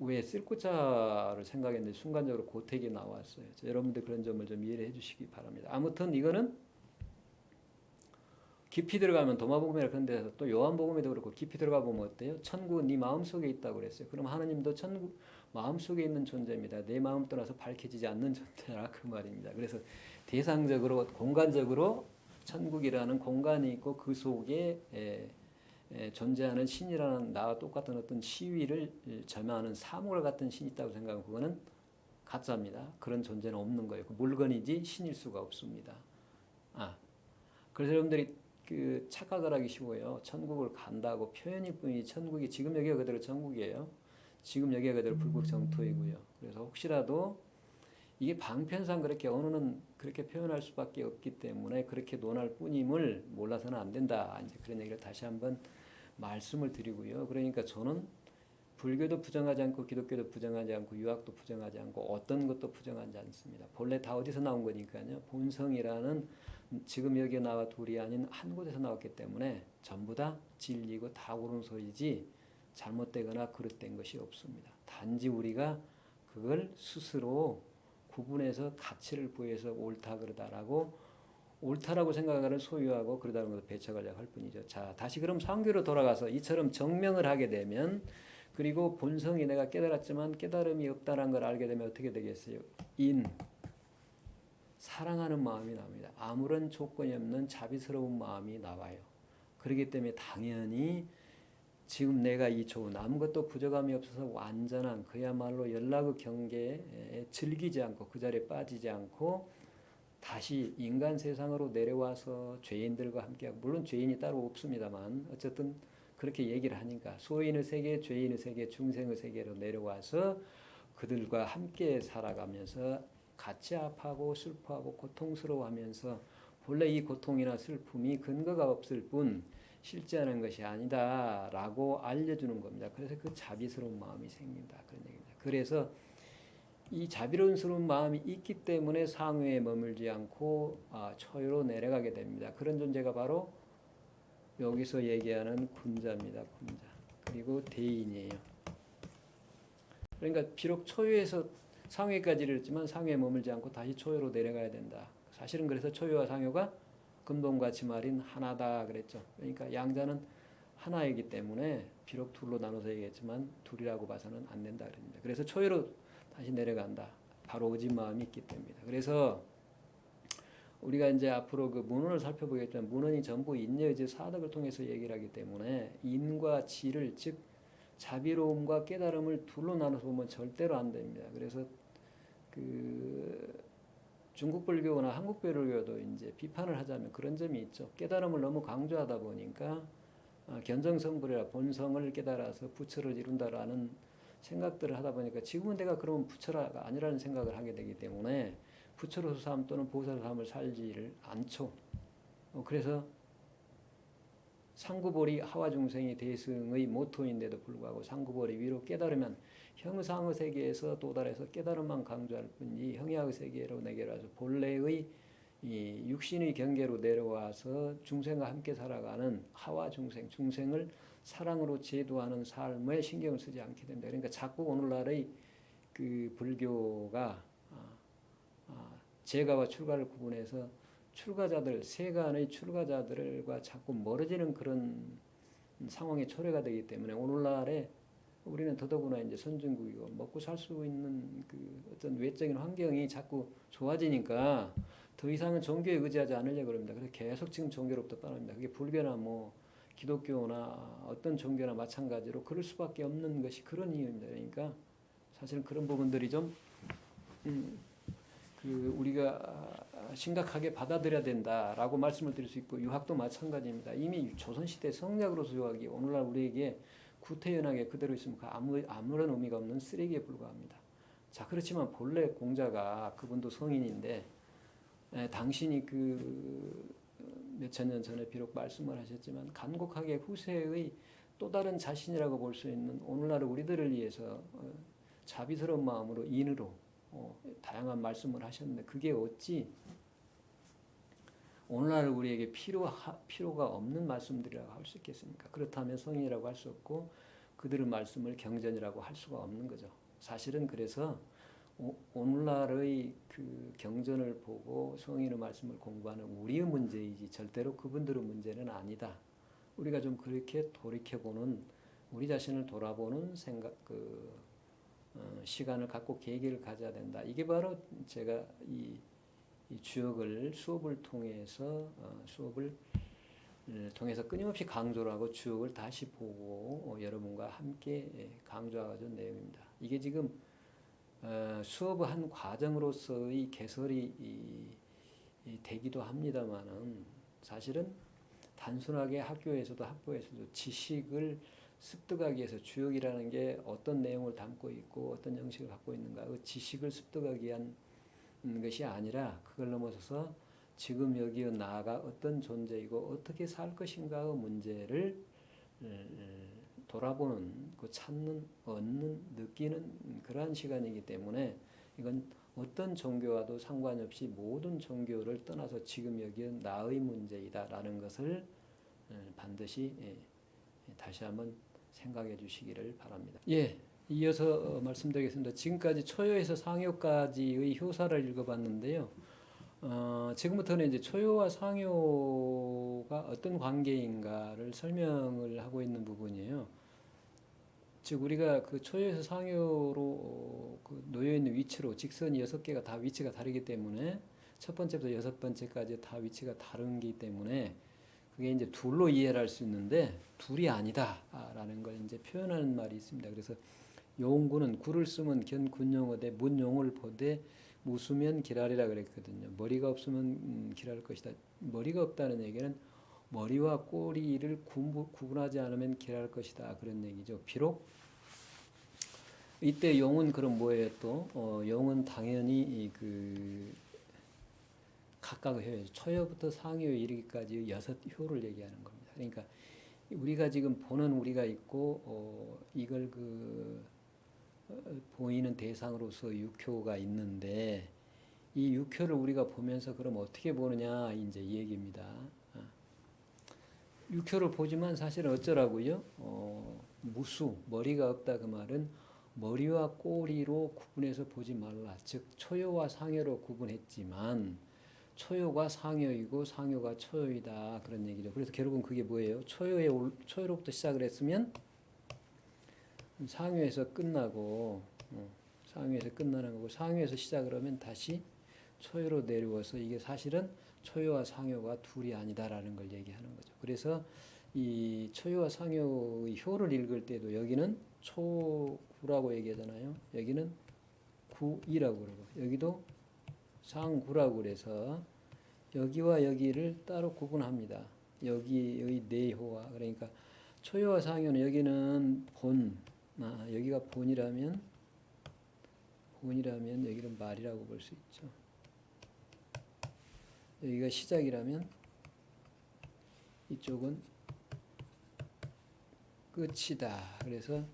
왜 쓸구자를 생각했는데 순간적으로 고택이 나왔어요. 여러분들 그런 점을 좀 이해해 주시기 바랍니다. 아무튼 이거는 깊이 들어가면 도마복음이라 그런 데서 또 요한복음에도 그렇고 깊이 들어가 보면 어때요? 천국은 네 마음속에 있다고 그랬어요. 그럼 하나님도 천국 마음속에 있는 존재입니다. 내 마음 떠나서 밝혀지지 않는 존재라 그 말입니다. 그래서 대상적으로 공간적으로 천국이라는 공간이 있고 그 속에 존재하는 신이라는 나와 똑같은 어떤 시위를 점하는 사물 같은 신이 있다고 생각하면 그거는 가짜입니다. 그런 존재는 없는 거예요. 그 물건이지 신일 수가 없습니다. 그래서 여러분들이 그 착각을 하기 쉬워요. 천국을 간다고 표현일 뿐이지 천국이 지금 여기가 그대로 천국이에요. 지금 여기가 그대로 불국 정토이고요. 그래서 혹시라도 이게 방편상 그렇게 언어는 그렇게 표현할 수밖에 없기 때문에 그렇게 논할 뿐임을 몰라서는 안 된다. 이제 그런 얘기를 다시 한번 말씀을 드리고요. 그러니까 저는 불교도 부정하지 않고 기독교도 부정하지 않고 유학도 부정하지 않고 어떤 것도 부정하지 않습니다. 본래 다 어디서 나온 거니까요. 본성이라는 지금 여기 나와 둘이 아닌 한 곳에서 나왔기 때문에 전부 다 진리고 다 옳은 소리지 잘못되거나 그릇된 것이 없습니다. 단지 우리가 그걸 스스로 구분해서 가치를 부여해서 옳다 그러다라고 옳다라고 생각하는 소유하고 그러다는 것을 배척하려고 할 뿐이죠. 자, 다시 그럼 상교로 돌아가서 이처럼 정명을 하게 되면 그리고 본성이 내가 깨달았지만 깨달음이 없다는 걸 알게 되면 어떻게 되겠어요? 사랑하는 마음이 나옵니다. 아무런 조건이 없는 자비스러운 마음이 나와요. 그렇기 때문에 당연히 지금 내가 이 좋은 아무것도 부족함이 없어서 완전한 그야말로 연락의 경계에 즐기지 않고 그 자리에 빠지지 않고 다시 인간 세상으로 내려와서 죄인들과 함께하고, 물론 죄인이 따로 없습니다만 어쨌든 그렇게 얘기를 하니까 소인의 세계, 죄인의 세계, 중생의 세계로 내려와서 그들과 함께 살아가면서 같이 아파하고 슬퍼하고 고통스러워하면서 본래 이 고통이나 슬픔이 근거가 없을 뿐 실제하는 것이 아니다라고 알려주는 겁니다. 그래서 그 자비스러운 마음이 생긴다, 그런 얘기입니다. 그래서 이 자비로운 마음이 있기 때문에 상회에 머물지 않고 초유로 내려가게 됩니다. 그런 존재가 바로 여기서 얘기하는 군자입니다. 군자. 그리고 대인이에요. 그러니까 비록 초유에서 상회까지 이르렀지만 상회에 머물지 않고 다시 초유로 내려가야 된다. 사실은 그래서 초유와 상유가 금동과 지말인 하나다 그랬죠. 그러니까 양자는 하나이기 때문에 비록 둘로 나눠서 얘기했지만 둘이라고 봐서는 안 된다 그럽니다. 그래서 초유로 다시 내려간다. 바로 의지 마음이 있기 때문입니다. 그래서 우리가 이제 앞으로 그 문헌을 살펴보겠지만 문헌이 전부 인여의지 사덕을 통해서 얘기를 하기 때문에 인과 지를, 즉 자비로움과 깨달음을 둘로 나눠서 보면 절대로 안 됩니다. 그래서 그 중국 불교나 한국 불교도 이제 비판을 하자면 그런 점이 있죠. 깨달음을 너무 강조하다 보니까 견정성불이라 본성을 깨달아서 부처를 이룬다라는 생각들을 하다 보니까 지금은 내가 그러면 부처가 아니라는 생각을 하게 되기 때문에 부처로서 삶 또는 보살로 삶을 살지를 않죠. 그래서 상구보리 하와중생이 대승의 모토인데도 불구하고 상구보리 위로 깨달으면 형상의 세계에서 도달해서 깨달음만 강조할 뿐이 형야의 세계로 내려와서 본래의 이 육신의 경계로 내려와서 중생과 함께 살아가는 하와중생, 중생을 사랑으로 제도하는 삶에 신경을 쓰지 않게 됩니다. 그러니까 자꾸 오늘날의 그 불교가 재가와 출가를 구분해서 출가자들, 세간의 출가자들과 자꾸 멀어지는 그런 상황에 초래가 되기 때문에 오늘날에 우리는 더더구나 이제 선진국이고 먹고 살 수 있는 그 어떤 외적인 환경이 자꾸 좋아지니까 더 이상은 종교에 의지하지 않으려고 합니다. 그래서 계속 지금 종교로부터 떠납니다. 그게 불교나 뭐 기독교나 어떤 종교나 마찬가지로 그럴 수밖에 없는 것이 그런 이유입니다. 그러니까 사실은 그런 부분들이 좀 그 우리가 심각하게 받아들여야 된다라고 말씀을 드릴 수 있고 유학도 마찬가지입니다. 이미 조선시대 성약으로서 유학이 오늘날 우리에게 구태연하게 그대로 있으면 아무런 의미가 없는 쓰레기에 불과합니다. 자, 그렇지만 본래 공자가 그분도 성인인데 당신이 그 몇천 년 전에 비록 말씀을 하셨지만 간곡하게 후세의 또 다른 자신이라고 볼 수 있는 오늘날 우리들을 위해서 자비스러운 마음으로 인으로 다양한 말씀을 하셨는데 그게 어찌 오늘날 우리에게 필요가 없는 말씀들이라고 할 수 있겠습니까? 그렇다면 성인이라고 할 수 없고 그들의 말씀을 경전이라고 할 수가 없는 거죠. 사실은 그래서 오늘날의 그 경전을 보고 성인의 말씀을 공부하는 우리의 문제이지 절대로 그분들의 문제는 아니다. 우리가 좀 그렇게 돌이켜보는 우리 자신을 돌아보는 생각 시간을 갖고 계기를 가져야 된다. 이게 바로 제가 이 주역을 수업을 통해서 끊임없이 강조를 하고 주역을 다시 보고 여러분과 함께 강조하는 내용입니다. 이게 지금 수업의 한 과정으로서의 개설이 되기도 합니다만은 사실은 단순하게 학교에서도 학부에서도 지식을 습득하기 위해서 주역이라는 게 어떤 내용을 담고 있고 어떤 형식을 갖고 있는가 그 지식을 습득하기 위한 것이 아니라 그걸 넘어서서 지금 여기에 나아가 어떤 존재이고 어떻게 살 것인가의 문제를 돌아보는, 그 찾는, 얻는, 느끼는 그러한 시간이기 때문에 이건 어떤 종교와도 상관없이 모든 종교를 떠나서 지금 여기에 나의 문제이다라는 것을 반드시 다시 한번 생각해 주시기를 바랍니다. 예, 이어서 말씀드리겠습니다. 지금까지 초요에서 상요까지의 효사를 읽어봤는데요. 지금부터는 이제 초요와 상요가 어떤 관계인가를 설명을 하고 있는 부분이에요. 즉 우리가 그 초요에서 상요로 그 놓여 있는 위치로 직선이 6개가 다 위치가 다르기 때문에 첫 번째부터 6번째까지 다 위치가 다른기 때문에 그게 이제 둘로 이해를 할 수 있는데 둘이 아니다라는 걸 이제 표현하는 말이 있습니다. 그래서 용구는 구를 쓰면 견군용어되 문용을 보되 무수면 기랄이라 그랬거든요. 머리가 없으면 기랄 것이다. 머리가 없다는 얘기는 머리와 꼬리를 구분하지 않으면 기랄 것이다. 그런 얘기죠. 비록 이때 용은 그럼 뭐예요 또? 용은 당연히 그 각각의 효예요. 초효부터 상효 이르기까지 6효를 얘기하는 겁니다. 그러니까 우리가 지금 보는 우리가 있고 이걸 보이는 대상으로서 6효가 있는데 이 6효를 우리가 보면서 그럼 어떻게 보느냐 이제 이 얘기입니다. 6효를 보지만 사실은 어쩌라고요? 무수, 머리가 없다 그 말은 머리와 꼬리로 구분해서 보지 말라. 즉 초효와 상효로 구분했지만 초효가 상효이고 상효가 초효이다 그런 얘기죠. 그래서 결국은 그게 뭐예요? 초효로부터 시작을 했으면 상효에서 끝나고 상효에서 끝나는 거고 상효에서 시작을 하면 다시 초효로 내려와서 이게 사실은 초효와 상효가 둘이 아니다라는 걸 얘기하는 거죠. 그래서 이 초효와 상효의 효를 읽을 때도 여기는 초구라고 얘기하잖아요. 여기는 구이라고 그러고 여기도 상구라고 그래서 여기와 여기를 따로 구분합니다. 여기의 내효와 그러니까 초효와 상효는 여기는 본, 여기가 본이라면 여기는 말이라고 볼 수 있죠. 여기가 시작이라면 이쪽은 끝이다. 그래서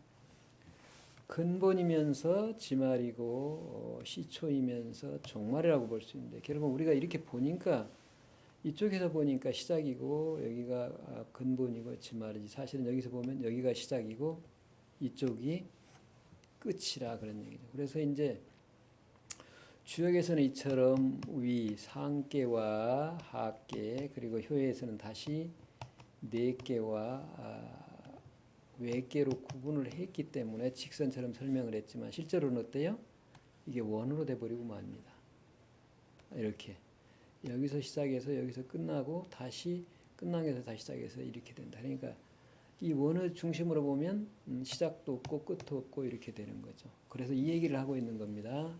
근본이면서 지말이고 시초이면서 종말이라고 볼 수 있는데 결국 우리가 이렇게 보니까 이쪽에서 보니까 시작이고 여기가 근본이고 지말이지 사실은 여기서 보면 여기가 시작이고 이쪽이 끝이라 그런 얘기죠. 그래서 이제 주역에서는 이처럼 위 상계와 하계 그리고 효에서는 다시 네계와 외계로 구분을 했기 때문에 직선처럼 설명을 했지만 실제로는 어때요? 이게 원으로 돼버리고 맙니다. 이렇게 여기서 시작해서 여기서 끝나고 다시 끝나게서 다시 시작해서 이렇게 된다. 그러니까 이 원을 중심으로 보면 시작도 없고 끝도 없고 이렇게 되는 거죠. 그래서 이 얘기를 하고 있는 겁니다.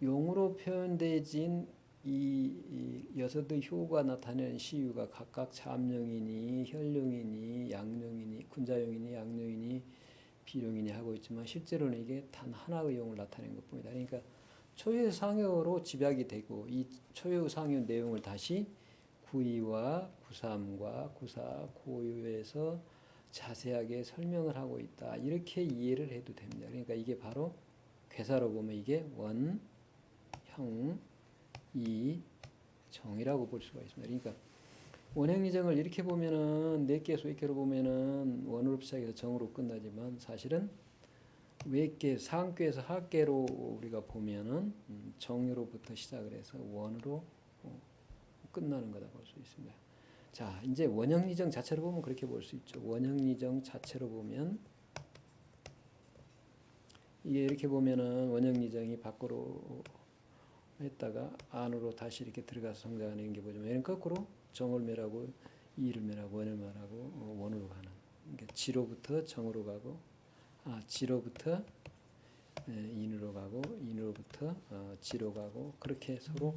용으로 표현되진 이 여섯의 효가 나타내는 시유가 각각 잠용이니 혈용이니 양용이니 군자용이니 양용이니 비용이니 하고 있지만 실제로는 이게 단 하나의 용을 나타내는 것뿐이다. 그러니까 초유 상효로 집약이 되고 이 초유 상효 내용을 다시 구이와 구삼과 구사 고유에서 자세하게 설명을 하고 있다. 이렇게 이해를 해도 됩니다. 그러니까 이게 바로 괴사로 보면 이게 원, 형, 이, 정이라고 볼 수가 있습니다. 그러니까 원행리정을 이렇게 보면은 네개 소익계로 보면은 원으로 시작해서 정으로 끝나지만 사실은 외계 상계에서 하계로 우리가 보면은 정으로부터 시작을 해서 원으로 끝나는 거다 볼 수 있습니다. 자, 이제 원형리정 자체로 보면 그렇게 볼 수 있죠. 원형리정 자체로 보면 이게 이렇게 보면은 원형리정이 밖으로 했다가 안으로 다시 이렇게 들어가서 성장하는 게 보지만 얘는 거꾸로 정을 멸하고 이를 멸하고 원을 멸하고 원으로 가는 그러니까 지로부터 정으로 가고 지로부터 인으로 가고 인으로부터 지로 가고 그렇게 서로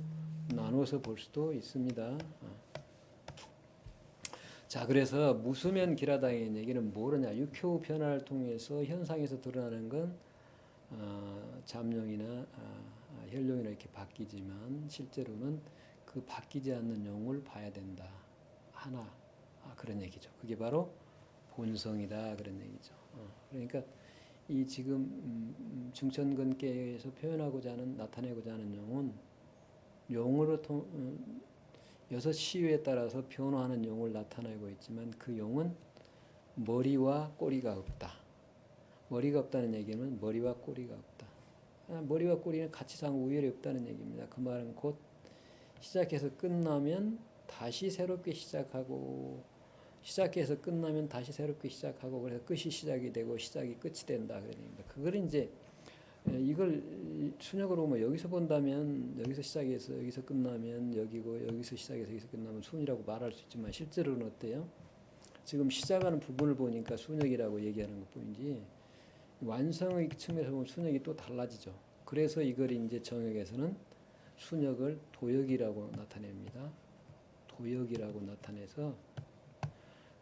나눠서 볼 수도 있습니다. 자, 그래서 무수면 기라당의 얘기는 뭐냐? 육효 변화를 통해서 현상에서 드러나는 건 잠용이나 혈용이나 이렇게 바뀌지만 실제로는 그 바뀌지 않는 용을 봐야 된다. 하나 그런 얘기죠. 그게 바로 본성이다 그런 얘기죠. 그러니까 이 지금 중천근계에서 표현하고자 하는 나타내고자 하는 용은 용으로 여섯 시유에 따라서 변화하는 용을 나타내고 있지만 그 용은 머리와 꼬리가 없다. 머리가 없다는 얘기는 머리와 꼬리가 없다. 머리와 꼬리는 같이 상호 우열이 없다는 얘기입니다. 그 말은 곧 시작해서 끝나면 다시 새롭게 시작하고 시작해서 끝나면 다시 새롭게 시작하고 그래서 끝이 시작이 되고 시작이 끝이 된다 그런 얘기입니다. 그걸 이제 이걸 순역으로 보면 여기서 본다면 여기서 시작해서 여기서 끝나면 여기고 여기서 시작해서 여기서 끝나면 순이라고 말할 수 있지만 실제로는 어때요? 지금 시작하는 부분을 보니까 순역이라고 얘기하는 것뿐이지 완성의 측면에서 보면 순역이 또 달라지죠. 그래서 이걸 이제 정역에서는 순역을 도역이라고 나타냅니다. 도역이라고 나타내서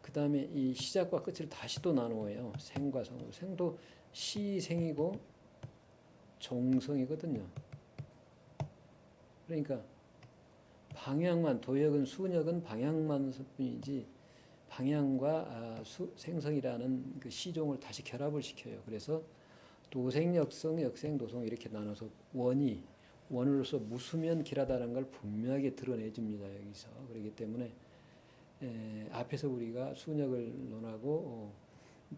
그 다음에 이 시작과 끝을 다시 또 나누어요. 생과 성으로. 생도 시생이고 종성이거든요. 그러니까 방향만 도역은 순역은 방향만 뿐이지 방향과 생성이라는 그 시종을 다시 결합을 시켜요. 그래서 도생, 역성, 역생, 도성 이렇게 나눠서 원으로서 무수면 길하다는 걸 분명하게 드러내줍니다. 여기서. 그렇기 때문에 앞에서 우리가 순역을 논하고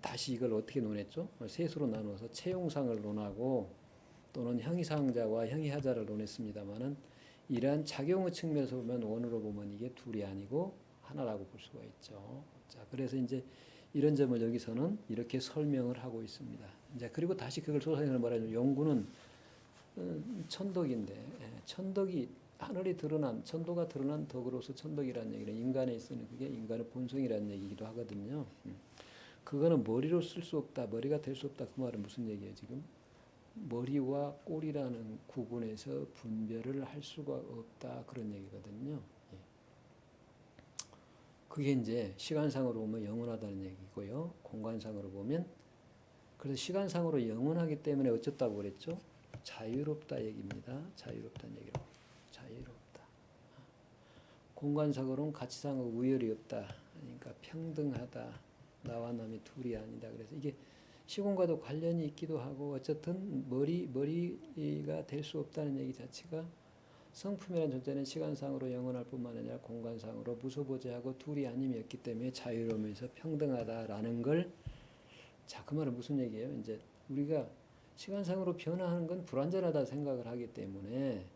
다시 이걸 어떻게 논했죠? 세수로 나눠서 채용상을 논하고 또는 형이상자와 형이하자를 논했습니다만은 이러한 작용의 측면에서 보면 원으로 보면 이게 둘이 아니고 하나라고 볼 수가 있죠. 자, 그래서 이제 이런 점을 여기서는 이렇게 설명을 하고 있습니다. 이제 그리고 다시 그걸 조사해서 말하자면 영구는 천덕인데 천덕이 하늘이 드러난 천도가 드러난 덕으로서 천덕이라는 얘기는 인간에 있으는 그게 인간의 본성이라는 얘기이기도 하거든요. 그거는 머리로 쓸 수 없다, 머리가 될 수 없다. 그 말은 무슨 얘기예요 지금? 머리와 꼬리라는 구분에서 분별을 할 수가 없다 그런 얘기거든요. 그게 이제 시간상으로 보면 영원하다는 얘기고요. 공간상으로 보면 그래서 시간상으로 영원하기 때문에 어쩌다고 그랬죠? 자유롭다 얘기입니다. 자유롭다는 얘기로. 자유롭다. 공간상으로는 가치상으로 우열이 없다. 그러니까 평등하다. 나와 남이 둘이 아니다. 그래서 이게 시공과도 관련이 있기도 하고 어쨌든 머리가 될 수 없다는 얘기 자체가 성품이라는 존재는 시간상으로 영원할 뿐만 아니라 공간상으로 무소보재하고 둘이 아님이었기 때문에 자유로우면서 평등하다라는 걸 자, 그 말은 무슨 얘기예요? 이제 우리가 시간상으로 변화하는 건 불완전하다 생각을 하기 때문에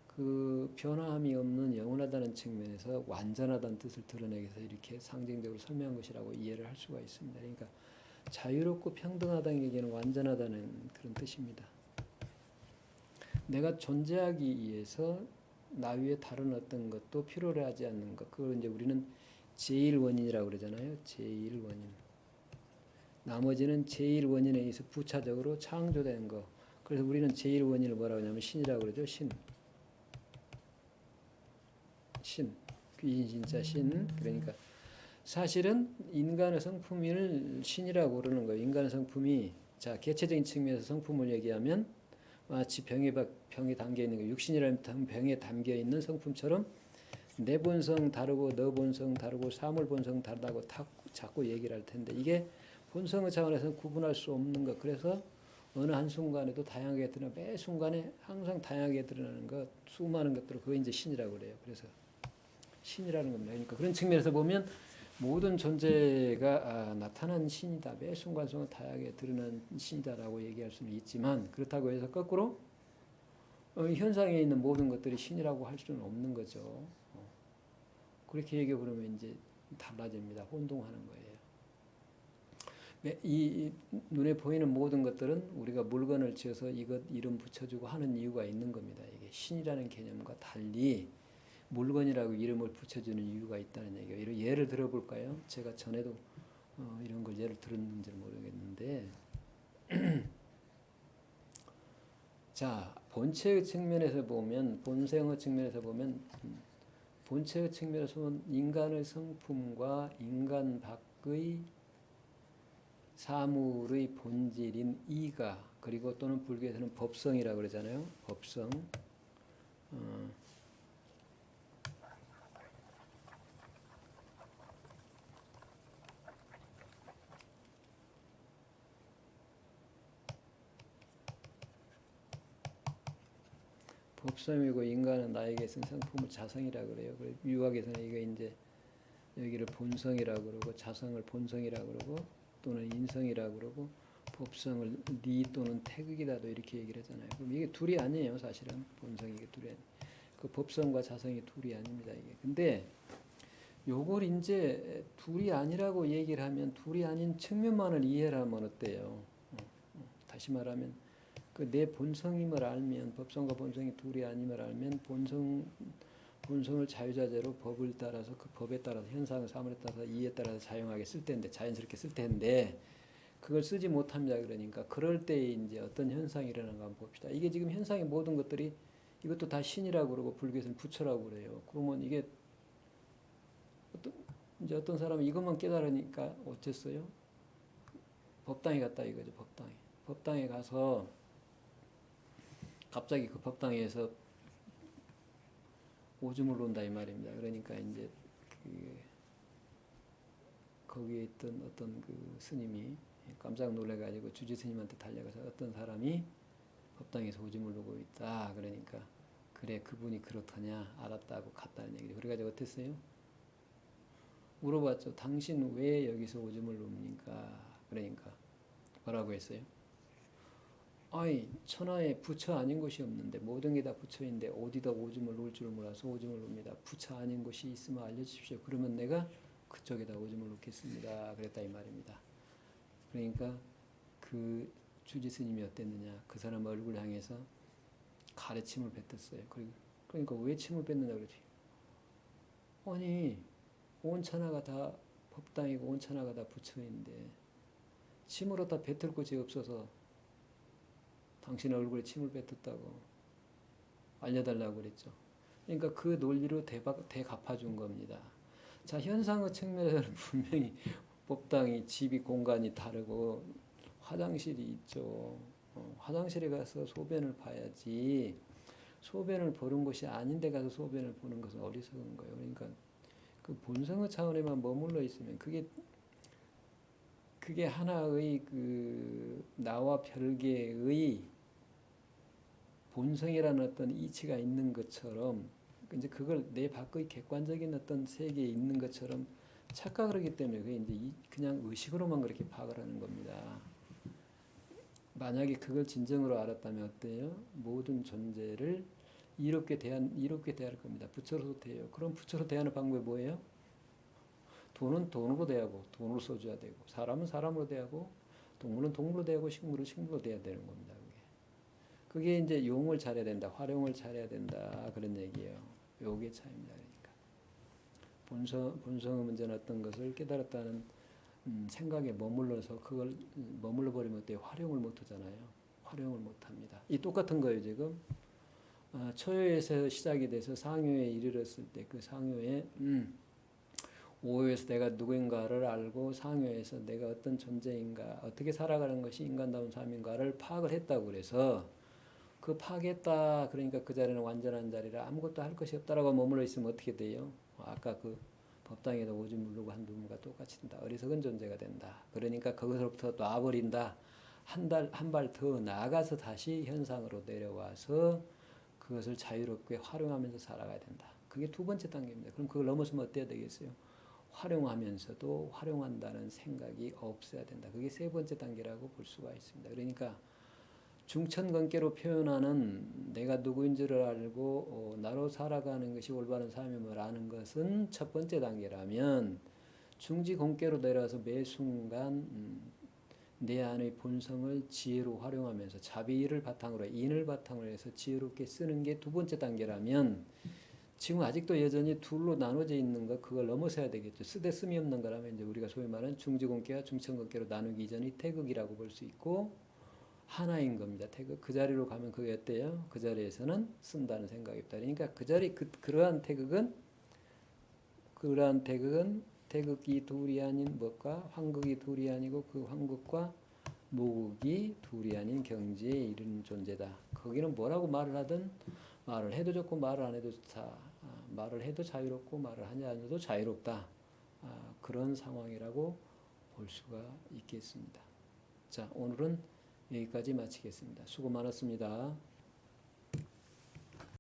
그 변화함이 없는 영원하다는 측면에서 완전하다는 뜻을 드러내기 위해서 이렇게 상징적으로 설명한 것이라고 이해를 할 수가 있습니다. 그러니까 자유롭고 평등하다는 얘기는 완전하다는 그런 뜻입니다. 내가 존재하기 위해서 나 위에 다른 어떤 것도 필요로 하지 않는 것. 그걸 이제 우리는 제1원인이라고 그러잖아요. 제1원인. 나머지는 제1원인에 의해서 부차적으로 창조된 것. 그래서 우리는 제1원인을 뭐라고 하냐면 신이라고 그러죠. 신. 귀신신자 신. 그러니까 사실은 인간의 성품을 신이라고 그러는 거예요. 인간의 성품이 자 개체적인 측면에서 성품을 얘기하면 마치 병에 담겨 있는 거 육신이라는 병에 담겨 있는 성품처럼 내 본성 다르고 너 본성 다르고 사물 본성 다르다고 자꾸 얘기를 할 텐데 이게 본성의 차원에서는 구분할 수 없는 것. 그래서 어느 한순간에도 다양하게 드러나 매 순간에 항상 다양하게 드러나는 것 수많은 것들을 그거 이제 신이라고 그래요. 그래서 신이라는 겁니다. 그러니까 그런 측면에서 보면 모든 존재가 나타난 신이다. 매 순간순간 다양하게 드러난 신이다라고 얘기할 수는 있지만 그렇다고 해서 거꾸로 현상에 있는 모든 것들이 신이라고 할 수는 없는 거죠. 그렇게 얘기해 보면 이제 달라집니다. 혼동하는 거예요. 이 눈에 보이는 모든 것들은 우리가 물건을 지어서 이것 이름 붙여주고 하는 이유가 있는 겁니다. 이게 신이라는 개념과 달리 물건이라고 이름을 붙여주는 이유가 있다는 얘기예요. 예를 들어볼까요? 제가 전에도 이런 걸 예를 들었는지 모르겠는데 자 본체의 측면에서 보면 본성의 측면에서 보면 본체의 측면에서 보면 인간의 성품과 인간 밖의 사물의 본질인 이가 그리고 또는 불교에서는 법성이라고 그러잖아요. 법성 법성이고 인간은 나에게 쓴 성품을 자성이라고 그래요. 유학에서는 이게 이제 여기를 본성이라고 그러고 자성을 본성이라고 그러고 또는 인성이라고 그러고 법성을 리 또는 태극이다도 이렇게 얘기를 하잖아요. 그럼 이게 둘이 아니에요. 사실은 본성이 이게 둘이 아니에요. 그 법성과 자성이 둘이 아닙니다. 이게. 근데 요걸 이제 둘이 아니라고 얘기를 하면 둘이 아닌 측면만을 이해를 하면 어때요? 다시 말하면 그 내 본성임을 알면 법성과 본성이 둘이 아님을 알면 본성을 자유자재로 법을 따라서 그 법에 따라서 현상을 사물에 따라서 이에 따라서 자용하게 쓸 텐데 자연스럽게 쓸 텐데 그걸 쓰지 못합니다. 그러니까 그럴 때 이제 어떤 현상이 일어나는가 한번 봅시다. 이게 지금 현상의 모든 것들이 이것도 다 신이라고 그러고 불교에서는 부처라고 그래요. 그러면 이게 어떤 사람이 이것만 깨달으니까 어쨌어요? 법당에 갔다 이거죠. 법당에 가서 갑자기 그 법당에서 오줌을 논다 이 말입니다. 그러니까 이제 거기에 있던 어떤 그 스님이 깜짝 놀래가지고 주지 스님한테 달려가서 어떤 사람이 법당에서 오줌을 누고 있다. 그러니까 그래 그분이 그렇더냐 알았다고 갔다는 얘기죠. 그래가지고 어땠어요? 물어봤죠. 당신 왜 여기서 오줌을 눕니까? 그러니까 뭐라고 했어요? 아이 천하에 부처 아닌 곳이 없는데 모든 게 다 부처인데 어디다 오줌을 놓을 줄 몰라서 오줌을 눕니다. 부처 아닌 곳이 있으면 알려주십시오. 그러면 내가 그쪽에다 오줌을 놓겠습니다. 그랬다 이 말입니다. 그러니까 그 주지 스님이 어땠느냐? 그 사람 얼굴 향해서 가래침을 뱉었어요. 그러니까 왜 침을 뱉느냐 그러지? 아니 온 천하가 다 법당이고 온 천하가 다 부처인데 침으로 다 뱉을 곳이 없어서 당신 얼굴에 침을 뱉었다고 알려달라고 그랬죠. 그러니까 그 논리로 대갚아준 겁니다. 자, 현상의 측면에서는 분명히 법당이 집이 공간이 다르고 화장실이 있죠. 화장실에 가서 소변을 봐야지 소변을 보는 곳이 아닌데 가서 소변을 보는 것은 어리석은 거예요. 그러니까 그 본성의 차원에만 머물러 있으면 그게 하나의 그 나와 별개의 본성이라는 어떤 이치가 있는 것처럼 이제 그걸 내 밖의 객관적인 어떤 세계에 있는 것처럼 착각을 하기 때문에 그게 이제 그냥 의식으로만 그렇게 파악을 하는 겁니다. 만약에 그걸 진정으로 알았다면 어때요? 모든 존재를 이롭게 대할 겁니다. 부처로서 대해요. 그럼 부처로 대하는 방법이 뭐예요? 돈은 돈으로 대하고 돈으로 써줘야 되고 사람은 사람으로 대하고 동물은 동물로 대하고 식물은 식물로 대해야 되는 겁니다. 그게 이제 용을 잘해야 된다, 활용을 잘해야 된다 그런 얘기예요. 요게 차이입니다. 그러니까 본성의 문제는 어떤 것을 깨달았다는 생각에 머물러서 그걸 머물러 버리면 어때요? 활용을 못 하잖아요. 활용을 못 합니다. 이 똑같은 거예요 지금. 초요에서 시작이 돼서 상요에 이르렀을 때 그 상요에 오요에서 내가 누구인가를 알고 상요에서 내가 어떤 존재인가 어떻게 살아가는 것이 인간다운 삶인가를 파악을 했다고 그래서 그 파악했다 그러니까 그 자리는 완전한 자리라 아무것도 할 것이 없다라고 머물러 있으면 어떻게 돼요? 아까 그 법당에다 오줌 누르고 한 누군가 똑같이 된다. 어리석은 존재가 된다. 그러니까 거기서부터 놔버린다. 한 발 더 나아가서 다시 현상으로 내려와서 그것을 자유롭게 활용하면서 살아가야 된다. 그게 두 번째 단계입니다. 그럼 그걸 넘어서면 어때야 되겠어요? 활용하면서도 활용한다는 생각이 없어야 된다. 그게 세 번째 단계라고 볼 수가 있습니다. 그러니까 중천건계로 표현하는 내가 누구인지를 알고 나로 살아가는 것이 올바른 삶임을 아는 것은 첫 번째 단계라면 중지공계로 내려와서 매 순간 내 안의 본성을 지혜로 활용하면서 자비를 바탕으로 인을 바탕으로 해서 지혜롭게 쓰는 게 두 번째 단계라면 지금 아직도 여전히 둘로 나눠져 있는 거 그걸 넘어서야 되겠죠. 쓰데씀이 없는 거라면 이제 우리가 소위 말하는 중지공계와 중천공계로 나누기 이전의 태극이라고 볼 수 있고 하나인 겁니다. 태극. 그 자리로 가면 그게 어때요? 그 자리에서는 쓴다는 생각이 없다. 그러니까 그 자리 그러한 태극은 태극이 둘이 아닌 뭐가 황극이 둘이 아니고 그 황극과 모극이 둘이 아닌 경지에 이르는 존재다. 거기는 뭐라고 말을 하든 말을 해도 좋고 말을 안 해도 좋다. 말을 해도 자유롭고 말을 하지 않아도 자유롭다. 그런 상황이라고 볼 수가 있겠습니다. 자, 오늘은 여기까지 마치겠습니다. 수고 많았습니다.